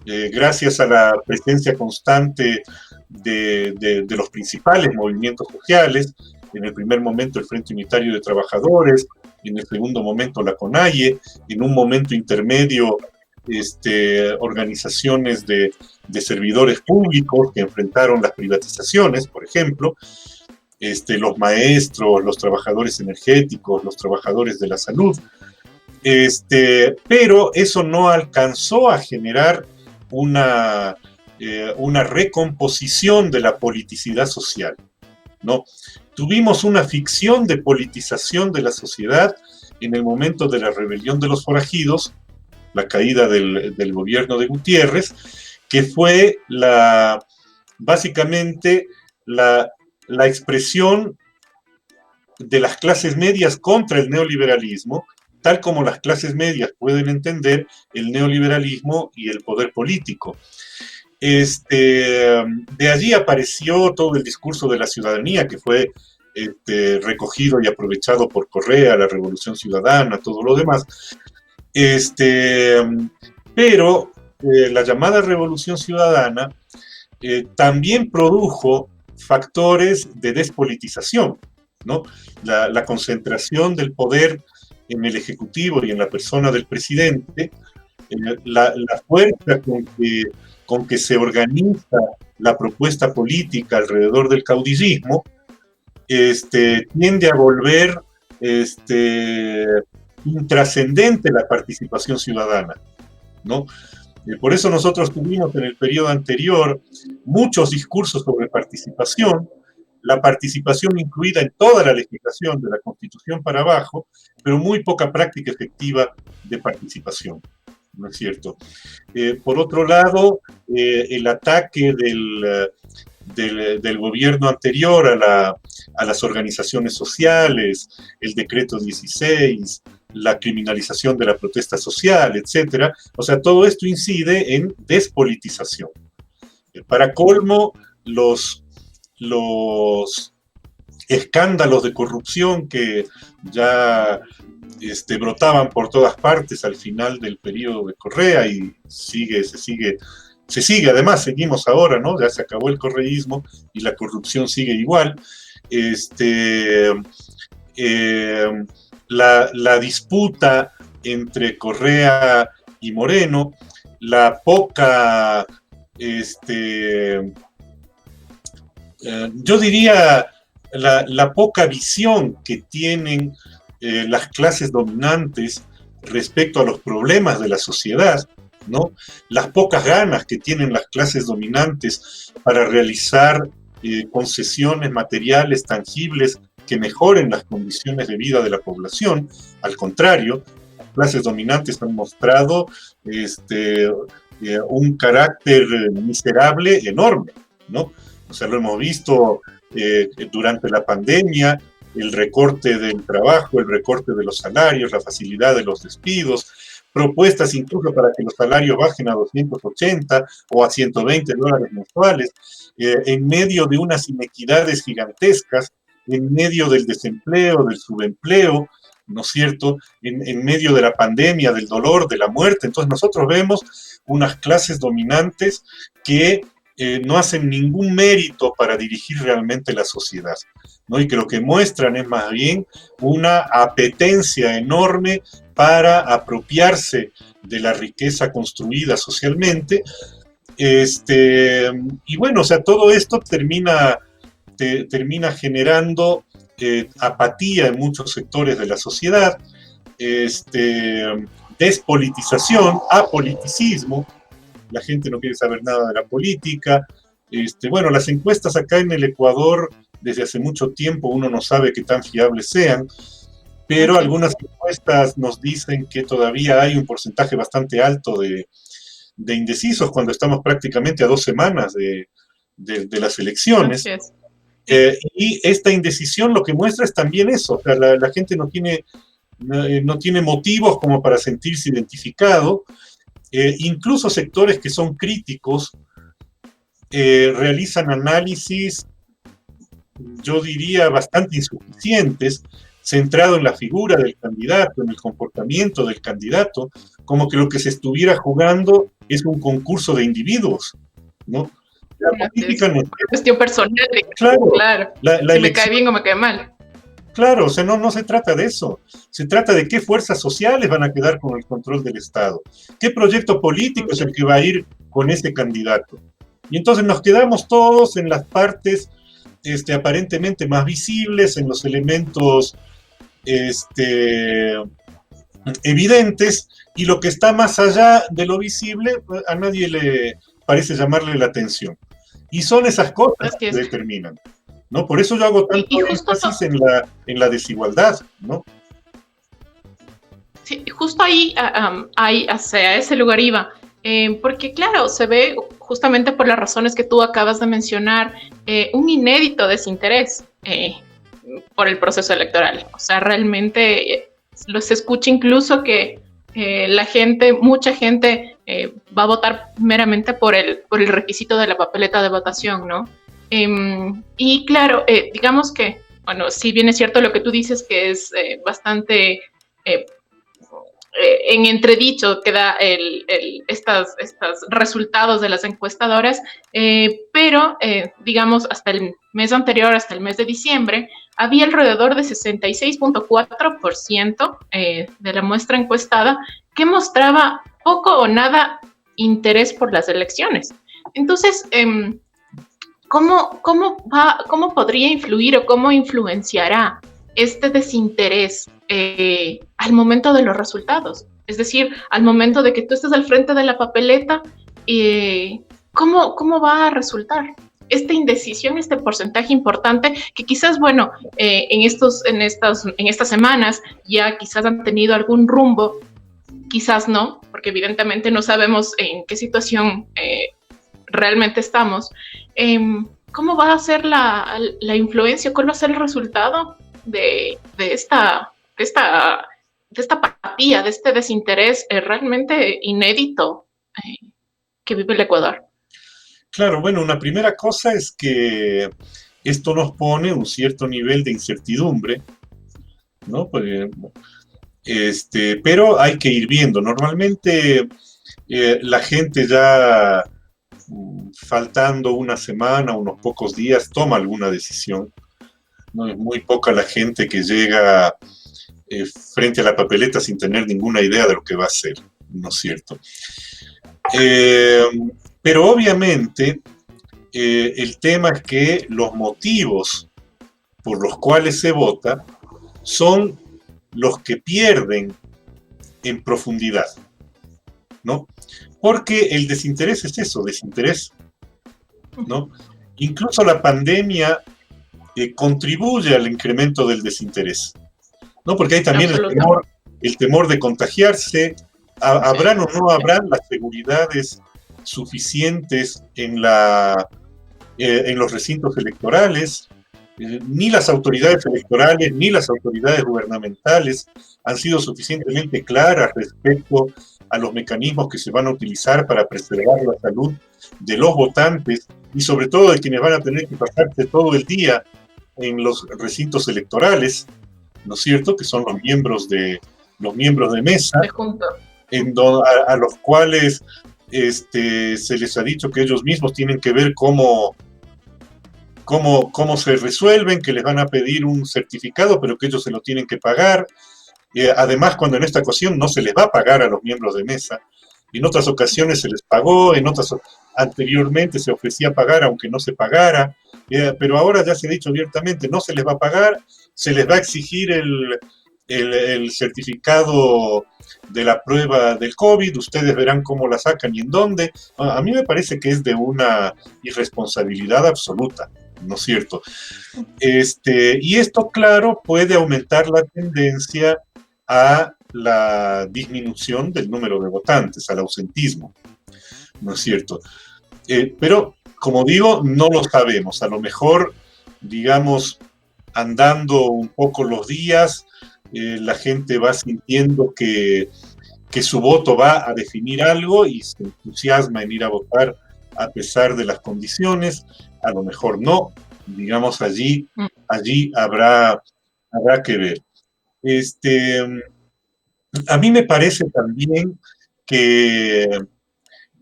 gracias a la presencia constante de los principales movimientos sociales, en el primer momento el Frente Unitario de Trabajadores, en el segundo momento la CONAIE, en un momento intermedio organizaciones de servidores públicos que enfrentaron las privatizaciones, por ejemplo, los maestros, los trabajadores energéticos, los trabajadores de la salud, pero eso no alcanzó a generar una recomposición de la politicidad social, ¿no? Tuvimos una ficción de politización de la sociedad en el momento de la rebelión de los forajidos, la caída del gobierno de Gutiérrez, que fue básicamente la expresión de las clases medias contra el neoliberalismo, tal como las clases medias pueden entender el neoliberalismo y el poder político. De allí apareció todo el discurso de la ciudadanía, que fue recogido y aprovechado por Correa, la Revolución Ciudadana, todo lo demás. Pero la llamada Revolución Ciudadana también produjo factores de despolitización, ¿no? La concentración del poder en el Ejecutivo y en la persona del presidente, la fuerza con que se organiza la propuesta política alrededor del caudillismo, tiende a volver intrascendente la participación ciudadana, ¿no? Por eso nosotros tuvimos en el periodo anterior muchos discursos sobre participación, la participación incluida en toda la legislación de la Constitución para abajo, pero muy poca práctica efectiva de participación, ¿no es cierto? Por otro lado, el ataque del gobierno anterior a las organizaciones sociales, el decreto 16, la criminalización de la protesta social, etcétera. O sea, todo esto incide en despolitización. Para colmo, los escándalos de corrupción que ya brotaban por todas partes al final del periodo de Correa y se sigue, además seguimos ahora, ¿no? Ya se acabó el correísmo y la corrupción sigue igual. La disputa entre Correa y Moreno, la poca, yo diría, la poca visión que tienen las clases dominantes respecto a los problemas de la sociedad, ¿no? Las pocas ganas que tienen las clases dominantes para realizar concesiones materiales tangibles que mejoren las condiciones de vida de la población. Al contrario, las clases dominantes han mostrado un carácter miserable enorme, ¿no? O sea, lo hemos visto durante la pandemia, el recorte del trabajo, el recorte de los salarios, la facilidad de los despidos, propuestas incluso para que los salarios bajen a 280 o a $120 mensuales, en medio de unas inequidades gigantescas, en medio del desempleo, del subempleo, ¿no es cierto?, en medio de la pandemia, del dolor, de la muerte. Entonces nosotros vemos unas clases dominantes que no hacen ningún mérito para dirigir realmente la sociedad, ¿no? Y que lo que muestran es más bien una apetencia enorme para apropiarse de la riqueza construida socialmente. Y bueno, o sea, todo esto termina generando apatía en muchos sectores de la sociedad, despolitización, apoliticismo. La gente no quiere saber nada de la política. Bueno, las encuestas acá en el Ecuador, desde hace mucho tiempo, uno no sabe qué tan fiables sean, pero algunas encuestas nos dicen que todavía hay un porcentaje bastante alto de indecisos cuando estamos prácticamente a 2 semanas de las elecciones. Y esta indecisión lo que muestra es también eso, o sea, la gente no tiene motivos como para sentirse identificado. Incluso sectores que son críticos realizan análisis, yo diría, bastante insuficientes, centrado en la figura del candidato, en el comportamiento del candidato, como que lo que se estuviera jugando es un concurso de individuos, ¿no? La política no es cuestión personal. Claro. Si me cae bien o me cae mal. Claro, o sea, no se trata de eso. Se trata de qué fuerzas sociales van a quedar con el control del Estado. ¿Qué proyecto político es el que va a ir con ese candidato? Y entonces nos quedamos todos en las partes aparentemente más visibles, en los elementos evidentes, y lo que está más allá de lo visible a nadie le parece llamarle la atención. Y son esas cosas que determinan, ¿no? Por eso yo hago tanto énfasis en la desigualdad, ¿no? Sí, justo ahí, hacia ese lugar iba, porque claro, se ve justamente por las razones que tú acabas de mencionar, un inédito desinterés por el proceso electoral. O sea, realmente se escucha incluso que la gente, mucha gente va a votar meramente por el requisito de la papeleta de votación, ¿no? Y claro, digamos que, bueno, si bien es cierto lo que tú dices, que es bastante en entredicho queda estos resultados de las encuestadoras, pero digamos hasta el mes anterior, hasta el mes de diciembre, había alrededor de 66.4% de la muestra encuestada que mostraba poco o nada interés por las elecciones. Entonces, ¿cómo podría influir o cómo influenciará este desinterés al momento de los resultados? Es decir, al momento de que tú estés al frente de la papeleta, ¿cómo va a resultar? Esta indecisión, este porcentaje importante que quizás, bueno, en estas semanas ya quizás han tenido algún rumbo, quizás no, porque evidentemente no sabemos en qué situación realmente estamos. ¿Cómo va a ser la influencia? ¿Cuál va a ser el resultado de esta apatía, de este desinterés realmente inédito que vive el Ecuador? Claro, bueno, una primera cosa es que esto nos pone un cierto nivel de incertidumbre, ¿no? Pero hay que ir viendo. Normalmente la gente ya faltando una semana, unos pocos días, toma alguna decisión. No es muy poca la gente que llega frente a la papeleta sin tener ninguna idea de lo que va a hacer, ¿no es cierto? Pero obviamente el tema es que los motivos por los cuales se vota son los que pierden en profundidad, ¿no? Porque el desinterés es eso, desinterés, ¿no? Incluso la pandemia contribuye al incremento del desinterés, ¿no? Porque hay también el temor de contagiarse. ¿Habrán o no habrán las seguridades suficientes en los recintos electorales? Ni las autoridades electorales ni las autoridades gubernamentales han sido suficientemente claras respecto a los mecanismos que se van a utilizar para preservar la salud de los votantes y sobre todo de quienes van a tener que pasarse todo el día en los recintos electorales, ¿no es cierto?, que son los miembros de mesa, a los cuales se les ha dicho que ellos mismos tienen que ver cómo se resuelven, que les van a pedir un certificado, pero que ellos se lo tienen que pagar. Además, cuando en esta ocasión no se les va a pagar a los miembros de mesa, en otras ocasiones se les pagó, anteriormente se ofrecía pagar aunque no se pagara, pero ahora ya se ha dicho abiertamente, no se les va a pagar, se les va a exigir el certificado de la prueba del COVID, ustedes verán cómo la sacan y en dónde. A mí me parece que es de una irresponsabilidad absoluta, ¿no es cierto? Y esto, claro, puede aumentar la tendencia a la disminución del número de votantes, al ausentismo, ¿no es cierto? Pero, como digo, no lo sabemos. A lo mejor, digamos, andando un poco los días, la gente va sintiendo que su voto va a definir algo y se entusiasma en ir a votar a pesar de las condiciones. A lo mejor no, digamos, allí habrá que ver. A mí me parece también que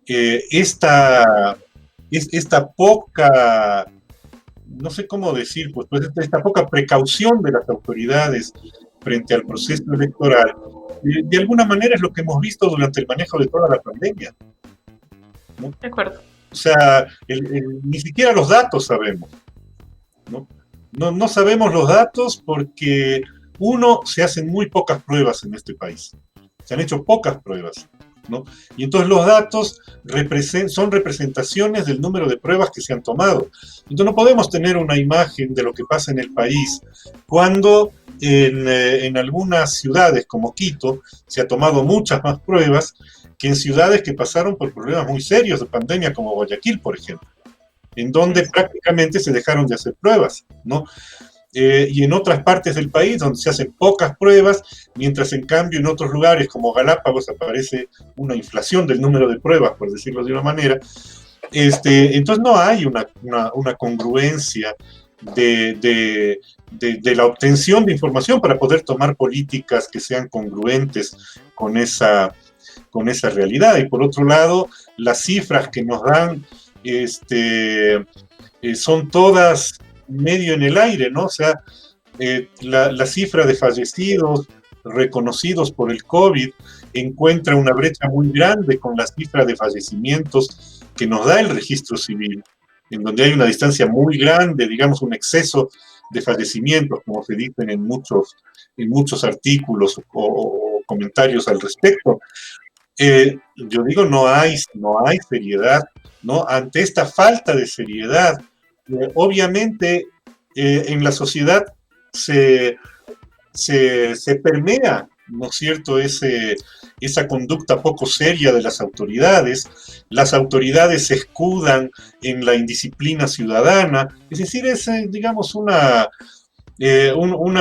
esta poca, no sé cómo decir, pues esta poca precaución de las autoridades frente al proceso electoral, de alguna manera es lo que hemos visto durante el manejo de toda la pandemia, ¿no? De acuerdo. O sea, ni siquiera los datos sabemos, ¿no? No sabemos los datos porque, uno, se hacen muy pocas pruebas en este país. se han hecho pocas pruebas, ¿no? Y entonces los datos son representaciones del número de pruebas que se han tomado. Entonces no podemos tener una imagen de lo que pasa en el país cuando en algunas ciudades como Quito se ha tomado muchas más pruebas que en ciudades que pasaron por problemas muy serios de pandemia como Guayaquil, por ejemplo, en donde prácticamente se dejaron de hacer pruebas, ¿no? Y en otras partes del país donde se hacen pocas pruebas, mientras en cambio en otros lugares como Galápagos aparece una inflación del número de pruebas, por decirlo de una manera. Entonces no hay una congruencia de la obtención de información para poder tomar políticas que sean congruentes con esa realidad. Y por otro lado, las cifras que nos dan son todas medio en el aire, ¿no? O sea, la cifra de fallecidos reconocidos por el COVID encuentra una brecha muy grande con la cifra de fallecimientos que nos da el registro civil, en donde hay una distancia muy grande, digamos, un exceso de fallecimientos, como se dicen en muchos artículos o comentarios al respecto. Yo digo, no hay seriedad, ¿no? Ante esta falta de seriedad, obviamente en la sociedad se permea, ¿no es cierto?, esa conducta poco seria de las autoridades se escudan en la indisciplina ciudadana, es decir, es, digamos, una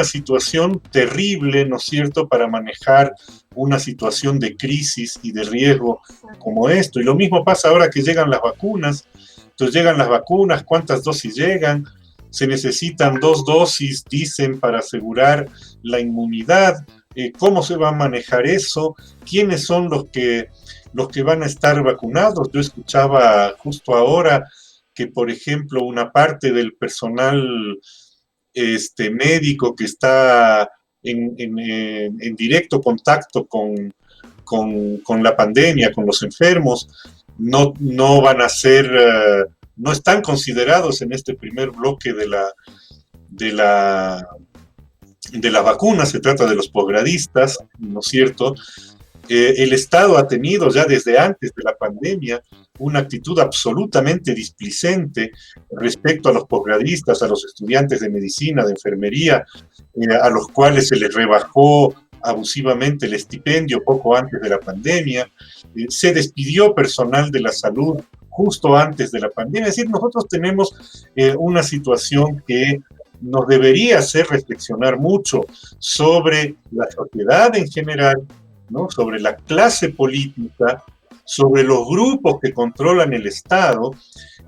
situación terrible, ¿no es cierto?, para manejar una situación de crisis y de riesgo como esto. Y lo mismo pasa ahora que llegan las vacunas. Entonces llegan las vacunas, ¿cuántas dosis llegan? Se necesitan 2 dosis, dicen, para asegurar la inmunidad. ¿Cómo se va a manejar eso? ¿Quiénes son los que van a estar vacunados? Yo escuchaba justo ahora que, por ejemplo, una parte del personal médico que está en directo contacto con la pandemia, con los enfermos, no van a ser, no están considerados en este primer bloque de las vacunas. Se trata de los posgradistas, ¿no es cierto? El Estado ha tenido ya desde antes de la pandemia una actitud absolutamente displicente respecto a los posgradistas, a los estudiantes de medicina, de enfermería, a los cuales se les rebajó abusivamente el estipendio poco antes de la pandemia, se despidió personal de la salud justo antes de la pandemia. Es decir, nosotros tenemos una situación que nos debería hacer reflexionar mucho sobre la sociedad en general, ¿no?, sobre la clase política, sobre los grupos que controlan el Estado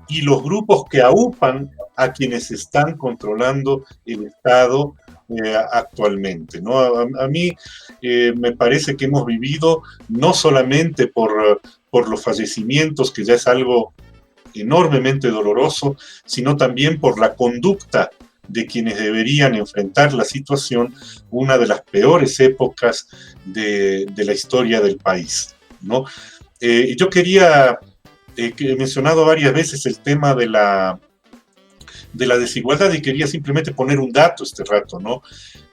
y los grupos que aupan a quienes están controlando el Estado actualmente, ¿no? A mí me parece que hemos vivido no solamente por los fallecimientos, que ya es algo enormemente doloroso, sino también por la conducta de quienes deberían enfrentar la situación, una de las peores épocas de la historia del país, ¿no? Yo quería, que he mencionado varias veces el tema de la desigualdad, y quería simplemente poner un dato este rato, ¿no?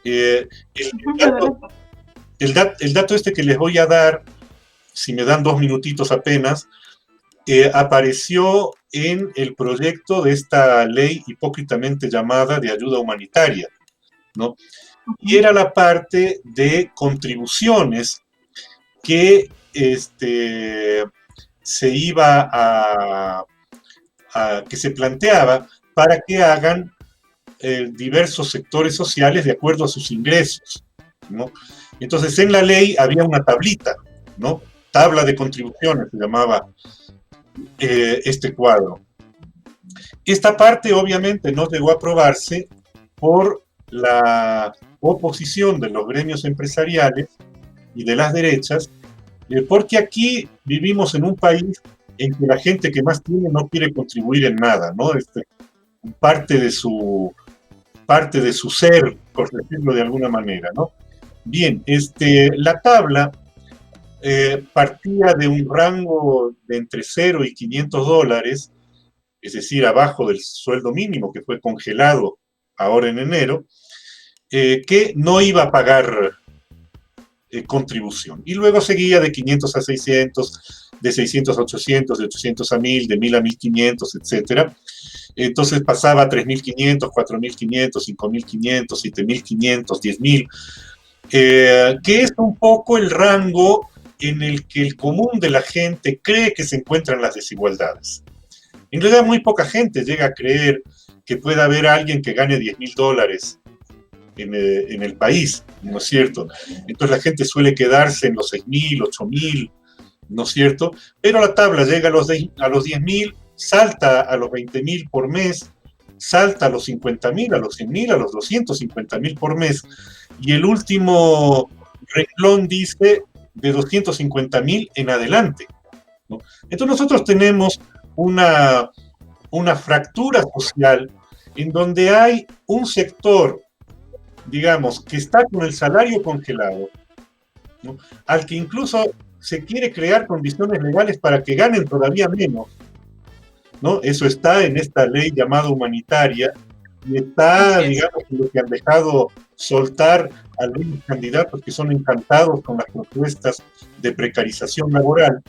El dato este que les voy a dar, si me dan 2 minutitos apenas, apareció en el proyecto de esta ley hipócritamente llamada de ayuda humanitaria, ¿no? Y era la parte de contribuciones que se iba que se planteaba para que hagan diversos sectores sociales de acuerdo a sus ingresos, ¿no? Entonces en la ley había una tablita, ¿no? Tabla de contribuciones se llamaba este cuadro. Esta parte obviamente no llegó a aprobarse por la oposición de los gremios empresariales y de las derechas, porque aquí vivimos en un país en que la gente que más tiene no quiere contribuir en nada, ¿no? Parte de su ser, por decirlo de alguna manera, ¿no? Bien, la tabla partía de un rango de entre 0 y $500, es decir, abajo del sueldo mínimo que fue congelado ahora en enero, que no iba a pagar contribución. Y luego seguía de 500 a 600, de 600 a 800, de 800 a 1000, de 1000 a 1500, etc. Entonces pasaba a 3500, 4500, 5500, 7500, 10000, que es un poco el rango en el que el común de la gente cree que se encuentran las desigualdades. En realidad muy poca gente llega a creer que pueda haber alguien que gane $10,000 en el país, ¿no es cierto? Entonces la gente suele quedarse en los 6.000, 8.000, ¿no es cierto? Pero la tabla llega a los 10.000, salta a los 20.000 por mes, salta a los 50.000, a los 100.000, a los 250.000 por mes, y el último renglón dice de 250.000 en adelante, ¿no? Entonces nosotros tenemos una fractura social en donde hay un sector, digamos, que está con el salario congelado, ¿no?, al que incluso se quiere crear condiciones legales para que ganen todavía menos, ¿no? Eso está en esta ley llamada humanitaria, y está, digamos, en lo que han dejado soltar a algunos candidatos que son encantados con las propuestas de precarización laboral.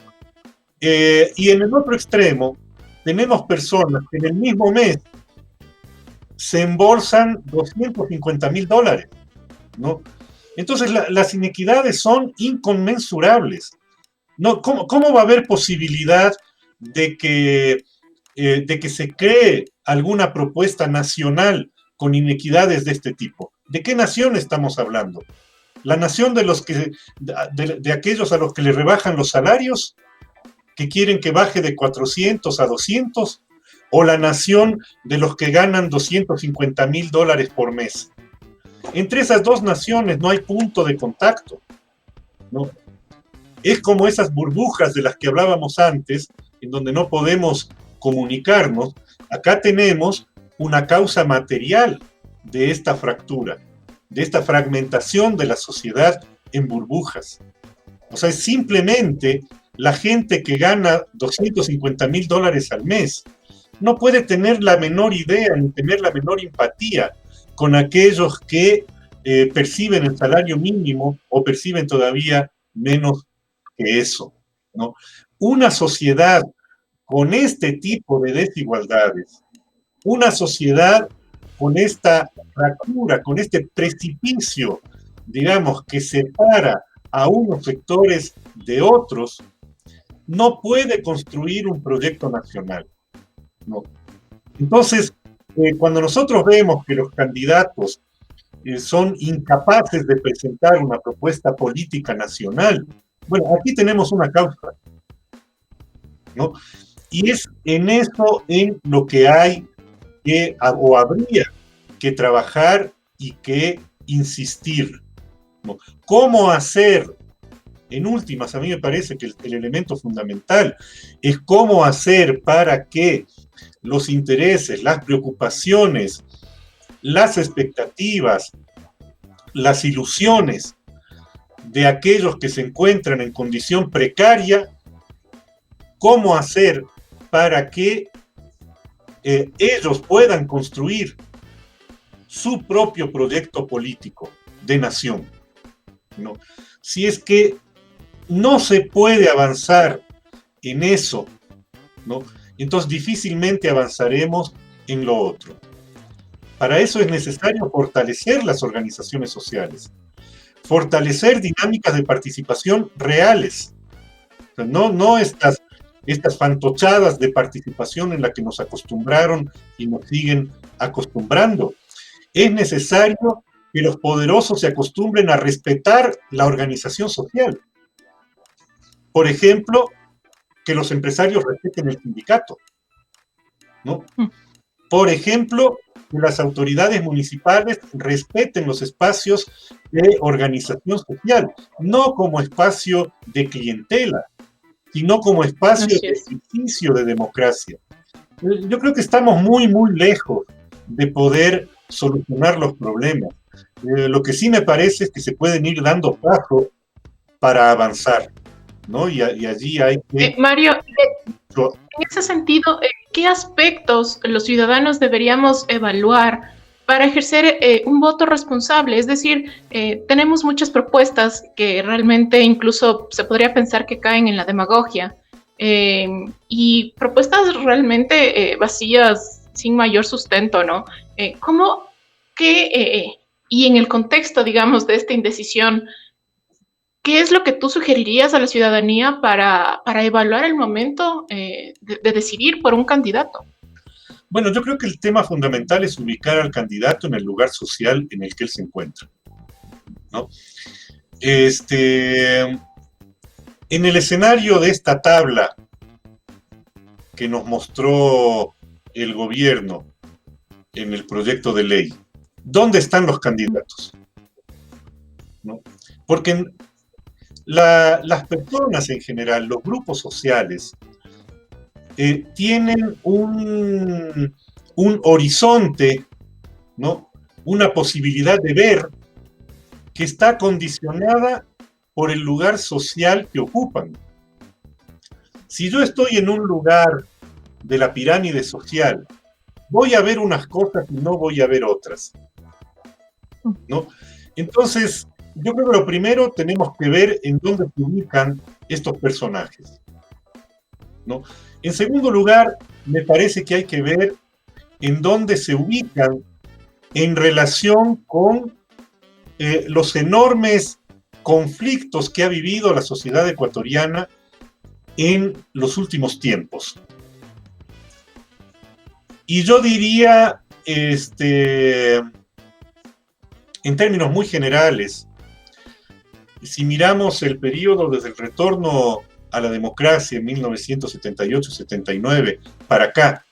Y en el otro extremo, tenemos personas que en el mismo mes se embolsan $250,000, ¿no? Entonces las inequidades son inconmensurables, ¿no? ¿Cómo va a haber posibilidad de que se cree alguna propuesta nacional con inequidades de este tipo? ¿De qué nación estamos hablando? ¿La nación de aquellos a los que le rebajan los salarios, que quieren que baje de 400 a 200? ¿O la nación de los que ganan $250,000 por mes? Entre esas dos naciones no hay punto de contacto, ¿no? Es como esas burbujas de las que hablábamos antes, en donde no podemos comunicarnos. Acá tenemos una causa material de esta fractura, de esta fragmentación de la sociedad en burbujas. O sea, es simplemente la gente que gana $250,000 al mes no puede tener la menor idea ni tener la menor empatía con aquellos que perciben el salario mínimo o perciben todavía menos que eso, ¿no? Una sociedad con este tipo de desigualdades, una sociedad con esta fractura, con este precipicio, digamos, que separa a unos sectores de otros, no puede construir un proyecto nacional, ¿no? Entonces, cuando nosotros vemos que los candidatos son incapaces de presentar una propuesta política nacional, bueno, aquí tenemos una causa, ¿no? Y es en eso en lo que hay que, o habría que trabajar y que insistir, ¿no? ¿Cómo hacer? En últimas, a mí me parece que el elemento fundamental es cómo hacer para que los intereses, las preocupaciones, las expectativas, las ilusiones de aquellos que se encuentran en condición precaria, cómo hacer para que ellos puedan construir su propio proyecto político de nación, ¿no? Si es que no se puede avanzar en eso, ¿no?, entonces difícilmente avanzaremos en lo otro. Para eso es necesario fortalecer las organizaciones sociales, fortalecer dinámicas de participación reales, o sea, no estas fantochadas de participación en la que nos acostumbraron y nos siguen acostumbrando. Es necesario que los poderosos se acostumbren a respetar la organización social. Por ejemplo, que los empresarios respeten el sindicato, ¿no? Por ejemplo, que las autoridades municipales respeten los espacios de organización social, no como espacio de clientela, sino como espacio de ejercicio de democracia. Yo creo que estamos muy, muy lejos de poder solucionar los problemas. Lo que sí me parece es que se pueden ir dando pasos para avanzar, ¿no? Y allí hay que... Mario, en ese sentido, ¿qué aspectos los ciudadanos deberíamos evaluar para ejercer un voto responsable. Es decir, tenemos muchas propuestas que realmente incluso se podría pensar que caen en la demagogia y propuestas realmente vacías, sin mayor sustento, ¿no? ¿Cómo que, y en el contexto, digamos, de esta indecisión, ¿qué es lo que tú sugerirías a la ciudadanía para evaluar el momento de decidir por un candidato? Bueno, yo creo que el tema fundamental es ubicar al candidato en el lugar social en el que él se encuentra, ¿no? En el escenario de esta tabla que nos mostró el gobierno en el proyecto de ley, ¿dónde están los candidatos? ¿No? Porque las personas en general, los grupos sociales, tienen un horizonte, ¿no? Una posibilidad de ver que está condicionada por el lugar social que ocupan. Si yo estoy en un lugar de la pirámide social, voy a ver unas cosas y no voy a ver otras, ¿no? Entonces, yo creo que lo primero tenemos que ver en dónde se ubican estos personajes, ¿no? En segundo lugar, me parece que hay que ver en dónde se ubican en relación con los enormes conflictos que ha vivido la sociedad ecuatoriana en los últimos tiempos. Y yo diría, en términos muy generales, si miramos el periodo desde el retorno a la democracia en 1978-79 para acá,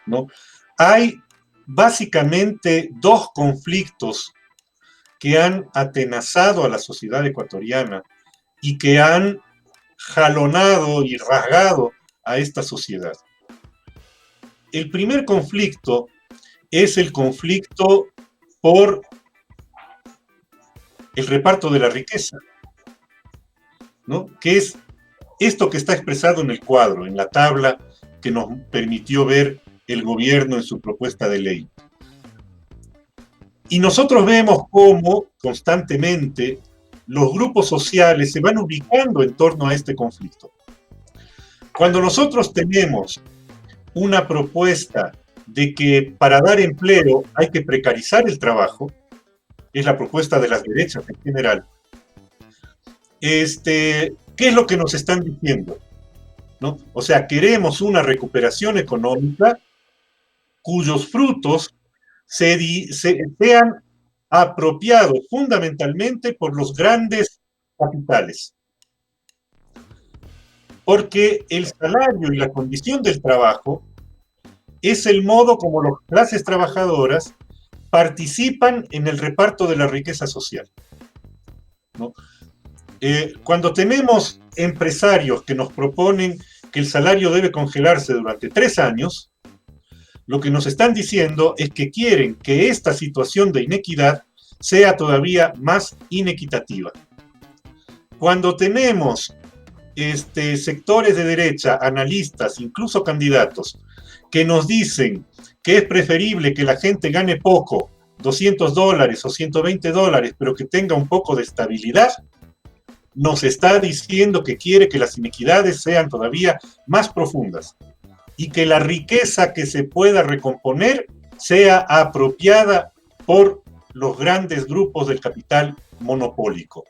¿no? Hay básicamente dos conflictos que han atenazado a la sociedad ecuatoriana y que han jalonado y rasgado a esta sociedad. El primer conflicto es el conflicto por el reparto de la riqueza, ¿no? Que es esto que está expresado en el cuadro, en la tabla que nos permitió ver el gobierno en su propuesta de ley. Y nosotros vemos cómo constantemente los grupos sociales se van ubicando en torno a este conflicto. Cuando nosotros tenemos una propuesta de que para dar empleo hay que precarizar el trabajo, es la propuesta de las derechas en general, ¿qué es lo que nos están diciendo? ¿No? O sea, queremos una recuperación económica cuyos frutos sean apropiados fundamentalmente por los grandes capitales. Porque el salario y la condición del trabajo es el modo como las clases trabajadoras participan en el reparto de la riqueza social, ¿no? Cuando tenemos empresarios que nos proponen que el salario debe congelarse durante 3 años, lo que nos están diciendo es que quieren que esta situación de inequidad sea todavía más inequitativa. Cuando tenemos sectores de derecha, analistas, incluso candidatos, que nos dicen que es preferible que la gente gane poco, $200 o $120, pero que tenga un poco de estabilidad, nos está diciendo que quiere que las inequidades sean todavía más profundas y que la riqueza que se pueda recomponer sea apropiada por los grandes grupos del capital monopólico.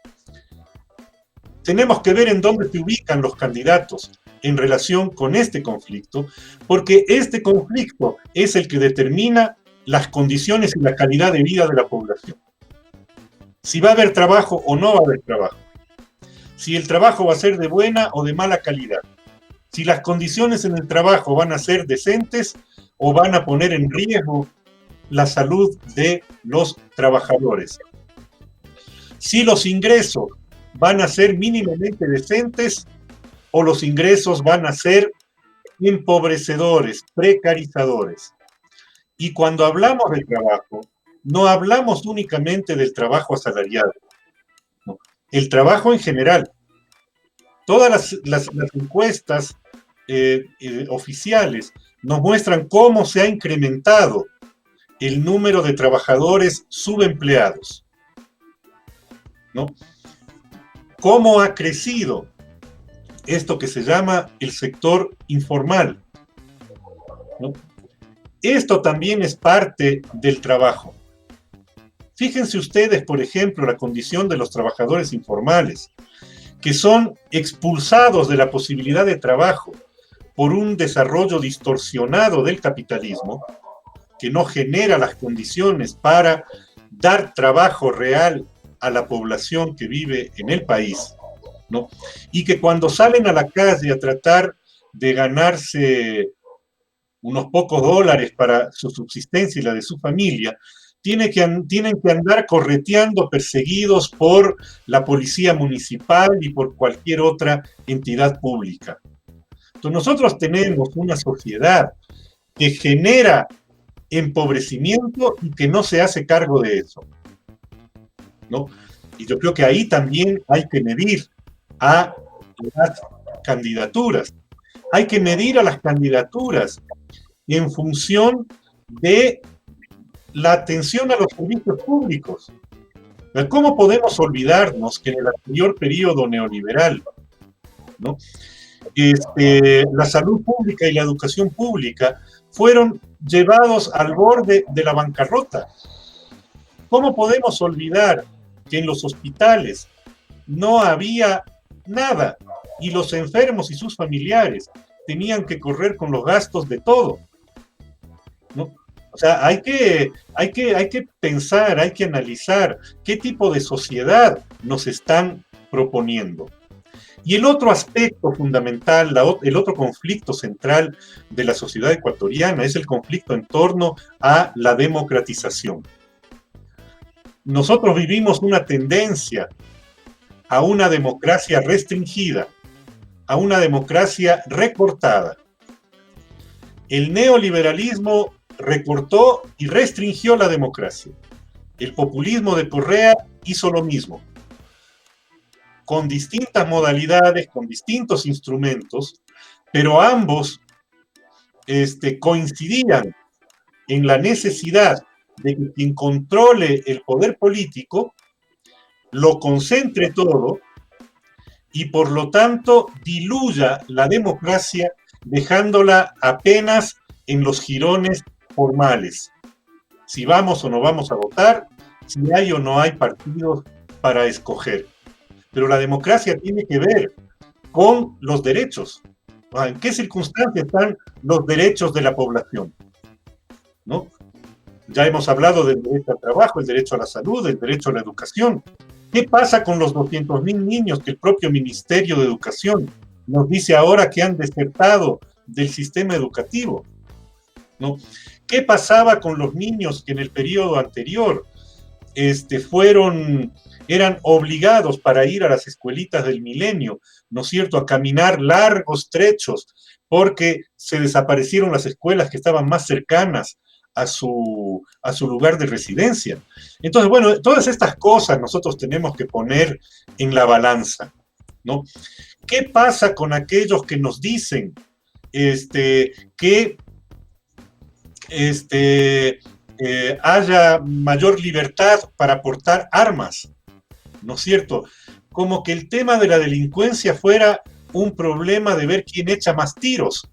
Tenemos que ver en dónde se ubican los candidatos en relación con este conflicto, porque este conflicto es el que determina las condiciones y la calidad de vida de la población. Si va a haber trabajo o no va a haber trabajo. Si el trabajo va a ser de buena o de mala calidad. Si las condiciones en el trabajo van a ser decentes o van a poner en riesgo la salud de los trabajadores. Si los ingresos van a ser mínimamente decentes o los ingresos van a ser empobrecedores, precarizadores. Y cuando hablamos del trabajo, no hablamos únicamente del trabajo asalariado, no, el trabajo en general. Todas las encuestas oficiales nos muestran cómo se ha incrementado el número de trabajadores subempleados, ¿no? ¿Cómo ha crecido esto que se llama el sector informal, ¿no? Esto también es parte del trabajo. Fíjense ustedes, por ejemplo, la condición de los trabajadores informales, que son expulsados de la posibilidad de trabajo por un desarrollo distorsionado del capitalismo, que no genera las condiciones para dar trabajo real a la población que vive en el país, ¿no? Y que cuando salen a la calle a tratar de ganarse unos pocos dólares para su subsistencia y la de su familia, tienen que andar correteando, perseguidos por la policía municipal y por cualquier otra entidad pública. Entonces nosotros tenemos una sociedad que genera empobrecimiento y que no se hace cargo de eso, ¿no? Y yo creo que ahí también hay que medir a las candidaturas. Hay que medir a las candidaturas en función de la atención a los servicios públicos. ¿Cómo podemos olvidarnos que en el anterior periodo neoliberal, ¿no?, la salud pública y la educación pública fueron llevados al borde de la bancarrota? ¿Cómo podemos olvidar que en los hospitales no había nada y los enfermos y sus familiares tenían que correr con los gastos de todo, ¿no? O sea, hay que pensar, hay que analizar qué tipo de sociedad nos están proponiendo. Y el otro aspecto fundamental, el otro conflicto central de la sociedad ecuatoriana es el conflicto en torno a la democratización. Nosotros vivimos una tendencia a una democracia restringida, a una democracia recortada. El neoliberalismo recortó y restringió la democracia. El populismo de Correa hizo lo mismo, con distintas modalidades, con distintos instrumentos, pero ambos coincidían en la necesidad de que quien controle el poder político lo concentre todo y por lo tanto diluya la democracia, dejándola apenas en los jirones formales. Si vamos o no vamos a votar, si hay o no hay partidos para escoger. Pero la democracia tiene que ver con los derechos. ¿En qué circunstancias están los derechos de la población? ¿No? Ya hemos hablado del derecho al trabajo, el derecho a la salud, el derecho a la educación. ¿Qué pasa con los 200.000 niños que el propio Ministerio de Educación nos dice ahora que han desertado del sistema educativo? ¿No? ¿Qué pasaba con los niños que en el periodo anterior eran obligados para ir a las escuelitas del milenio, ¿no es cierto?, a caminar largos trechos porque se desaparecieron las escuelas que estaban más cercanas a su lugar de residencia? Entonces, bueno, todas estas cosas nosotros tenemos que poner en la balanza, ¿no? ¿Qué pasa con aquellos que nos dicen que haya mayor libertad para portar armas? ¿No es cierto? Como que el tema de la delincuencia fuera un problema de ver quién echa más tiros.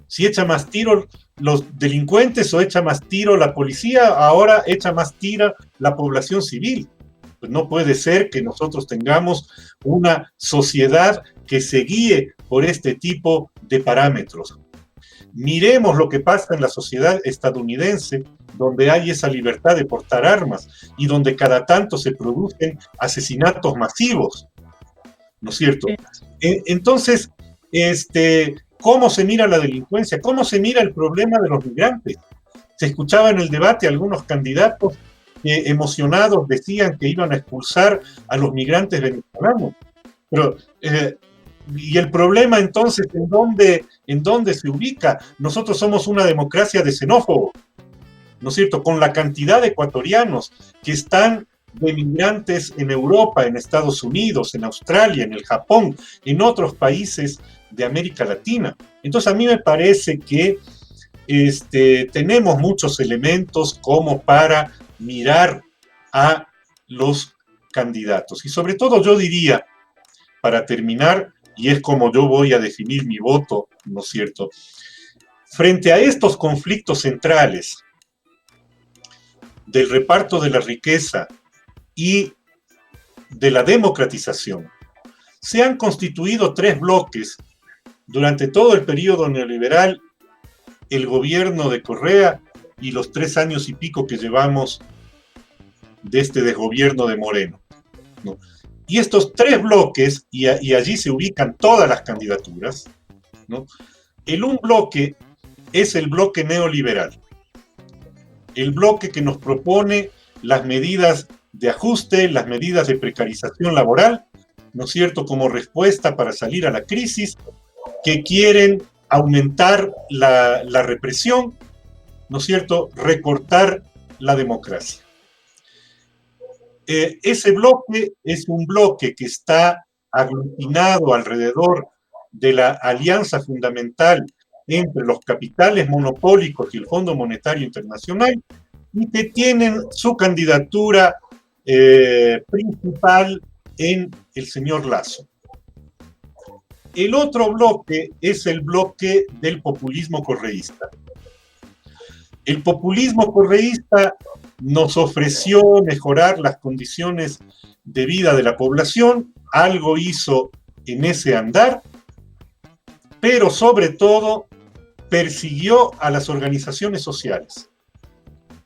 Si echa más tiros los delincuentes o echa más tiro la policía, ahora echa más tiro la población civil. Pues no puede ser que nosotros tengamos una sociedad que se guíe por este tipo de parámetros. Miremos lo que pasa en la sociedad estadounidense, donde hay esa libertad de portar armas y donde cada tanto se producen asesinatos masivos, ¿no es cierto? Entonces, ¿cómo se mira la delincuencia? ¿Cómo se mira el problema de los migrantes? Se escuchaba en el debate algunos candidatos que emocionados decían que iban a expulsar a los migrantes venezolanos. Pero, ¿y el problema entonces en dónde se ubica? Nosotros somos una democracia de xenófobos, ¿no es cierto?, con la cantidad de ecuatorianos que están de migrantes en Europa, en Estados Unidos, en Australia, en el Japón, en otros países de América Latina. Entonces a mí me parece que tenemos muchos elementos como para mirar a los candidatos. Y sobre todo yo diría, para terminar, y es como yo voy a definir mi voto, ¿no es cierto? Frente a estos conflictos centrales del reparto de la riqueza y de la democratización, se han constituido tres bloques durante todo el periodo neoliberal, el gobierno de Correa y los 3 años y pico que llevamos de este desgobierno de Moreno, ¿no? Y estos tres bloques, y allí se ubican todas las candidaturas, ¿no? Un bloque es el bloque neoliberal, el bloque que nos propone las medidas de ajuste, las medidas de precarización laboral, ¿no es cierto?, como respuesta para salir a la crisis, que quieren aumentar la represión, ¿no es cierto?, recortar la democracia. Ese bloque es un bloque que está aglutinado alrededor de la alianza fundamental entre los capitales monopólicos y el Fondo Monetario Internacional, y que tienen su candidatura principal en el señor Lasso. El otro bloque es el bloque del populismo correísta. El populismo correísta nos ofreció mejorar las condiciones de vida de la población, algo hizo en ese andar, pero sobre todo persiguió a las organizaciones sociales,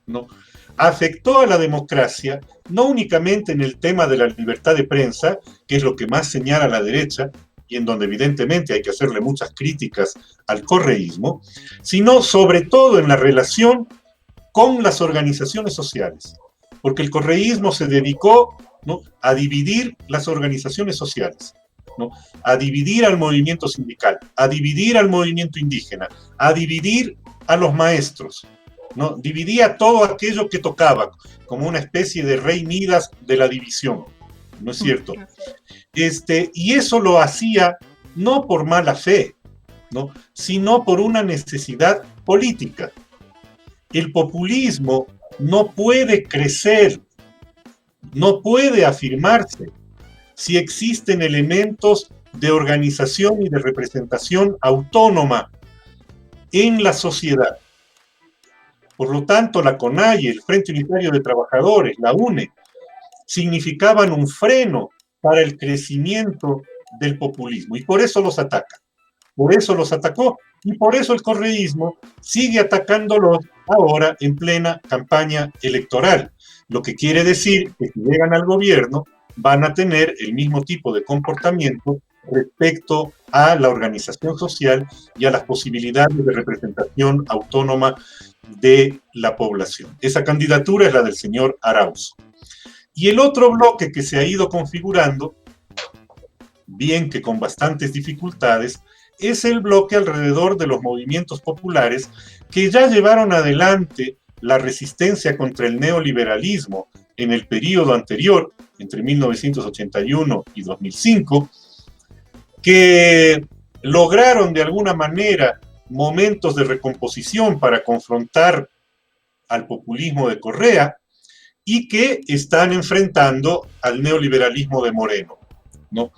¿no? Afectó a la democracia, no únicamente en el tema de la libertad de prensa, que es lo que más señala la derecha, y en donde evidentemente hay que hacerle muchas críticas al correísmo, sino sobre todo en la relación con las organizaciones sociales, porque el correísmo se dedicó, ¿no?, a dividir las organizaciones sociales, ¿no?, a dividir al movimiento sindical, a dividir al movimiento indígena, a dividir a los maestros, ¿no? Dividía todo aquello que tocaba, como una especie de rey Midas de la división, ¿no es cierto? Y eso lo hacía no por mala fe, ¿no?, sino por una necesidad política. El populismo no puede crecer, no puede afirmarse si existen elementos de organización y de representación autónoma en la sociedad. Por lo tanto, la CONAIE, el Frente Unitario de Trabajadores, la UNE, significaban un freno para el crecimiento del populismo, y por eso los ataca. Por eso los atacó, y por eso el correísmo sigue atacándolos ahora en plena campaña electoral, lo que quiere decir que si llegan al gobierno van a tener el mismo tipo de comportamiento respecto a la organización social y a las posibilidades de representación autónoma de la población. Esa candidatura es la del señor Arauz. Y el otro bloque que se ha ido configurando, bien que con bastantes dificultades, es el bloque alrededor de los movimientos populares que ya llevaron adelante la resistencia contra el neoliberalismo en el periodo anterior, entre 1981 y 2005, que lograron de alguna manera momentos de recomposición para confrontar al populismo de Correa y que están enfrentando al neoliberalismo de Moreno, ¿no?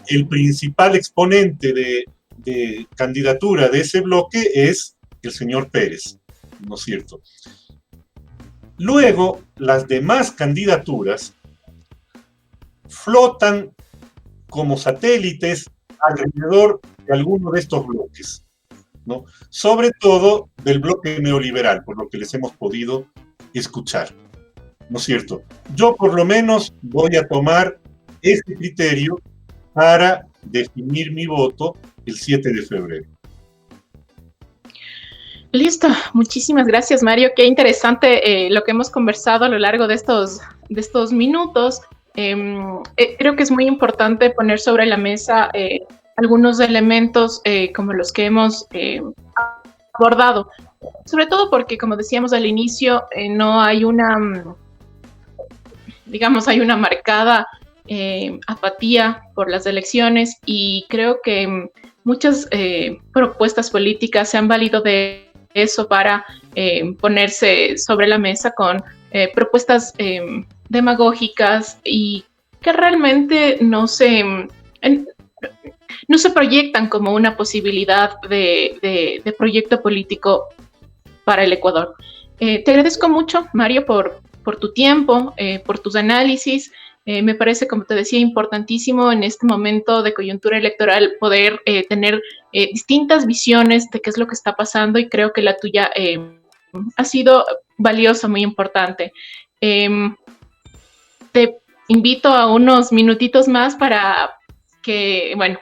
El principal exponente de candidatura de ese bloque es el señor Pérez, ¿no es cierto? Luego, las demás candidaturas flotan como satélites alrededor de alguno de estos bloques, ¿no? Sobre todo del bloque neoliberal, por lo que les hemos podido escuchar, ¿no es cierto? Yo por lo menos voy a tomar este criterio para definir mi voto el 7 de febrero. Listo, muchísimas gracias, Mario. Qué interesante lo que hemos conversado a lo largo de estos minutos. Creo que es muy importante poner sobre la mesa algunos elementos como los que hemos abordado, sobre todo porque, como decíamos al inicio, no hay hay una marcada apatía por las elecciones, y creo que muchas propuestas políticas se han valido de eso para ponerse sobre la mesa con propuestas demagógicas y que realmente no se proyectan como una posibilidad de proyecto político para el Ecuador. Te agradezco mucho, Mario, por tu tiempo, por tus análisis. Me parece, como te decía, importantísimo en este momento de coyuntura electoral poder tener distintas visiones de qué es lo que está pasando, y creo que la tuya ha sido valiosa, muy importante. Te invito a unos minutitos más para que, bueno,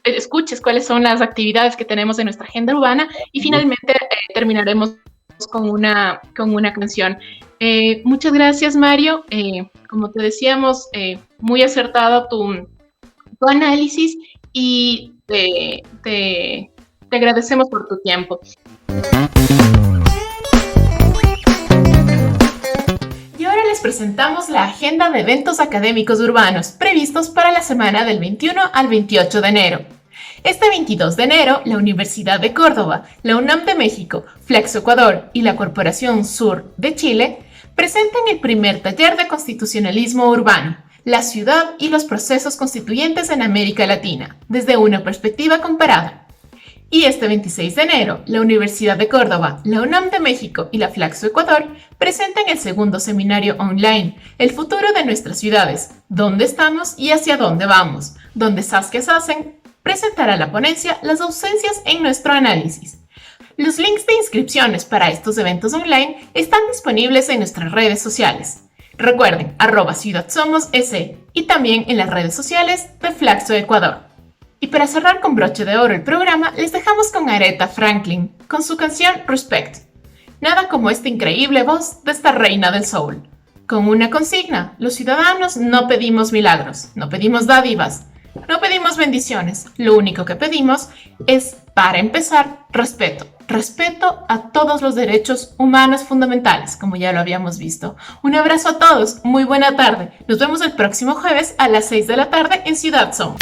escuches cuáles son las actividades que tenemos en nuestra agenda urbana, y finalmente terminaremos con una canción. Muchas gracias, Mario. Como te decíamos, muy acertado tu análisis, y te agradecemos por tu tiempo. Y ahora les presentamos la agenda de eventos académicos urbanos previstos para la semana del 21 al 28 de enero. Este 22 de enero, la Universidad de Córdoba, la UNAM de México, Flexo Ecuador y la Corporación Sur de Chile presentan el primer taller de constitucionalismo urbano, la ciudad y los procesos constituyentes en América Latina, desde una perspectiva comparada. Y este 26 de enero, la Universidad de Córdoba, la UNAM de México y la Flaxo Ecuador presentan el segundo seminario online, El futuro de nuestras ciudades, dónde estamos y hacia dónde vamos, donde Saskia Sassen presentará la ponencia Las ausencias en nuestro análisis. Los links de inscripciones para estos eventos online están disponibles en nuestras redes sociales. Recuerden, @CiudadSomosS y también en las redes sociales de Flaxo Ecuador. Y para cerrar con broche de oro el programa, les dejamos con Aretha Franklin, con su canción Respect. Nada como esta increíble voz de esta reina del soul. Con una consigna: los ciudadanos no pedimos milagros, no pedimos dádivas, no pedimos bendiciones. Lo único que pedimos es, para empezar, respeto. Respeto a todos los derechos humanos fundamentales, como ya lo habíamos visto. Un abrazo a todos, muy buena tarde. Nos vemos el próximo jueves a las 6 de la tarde en Ciudad Somos.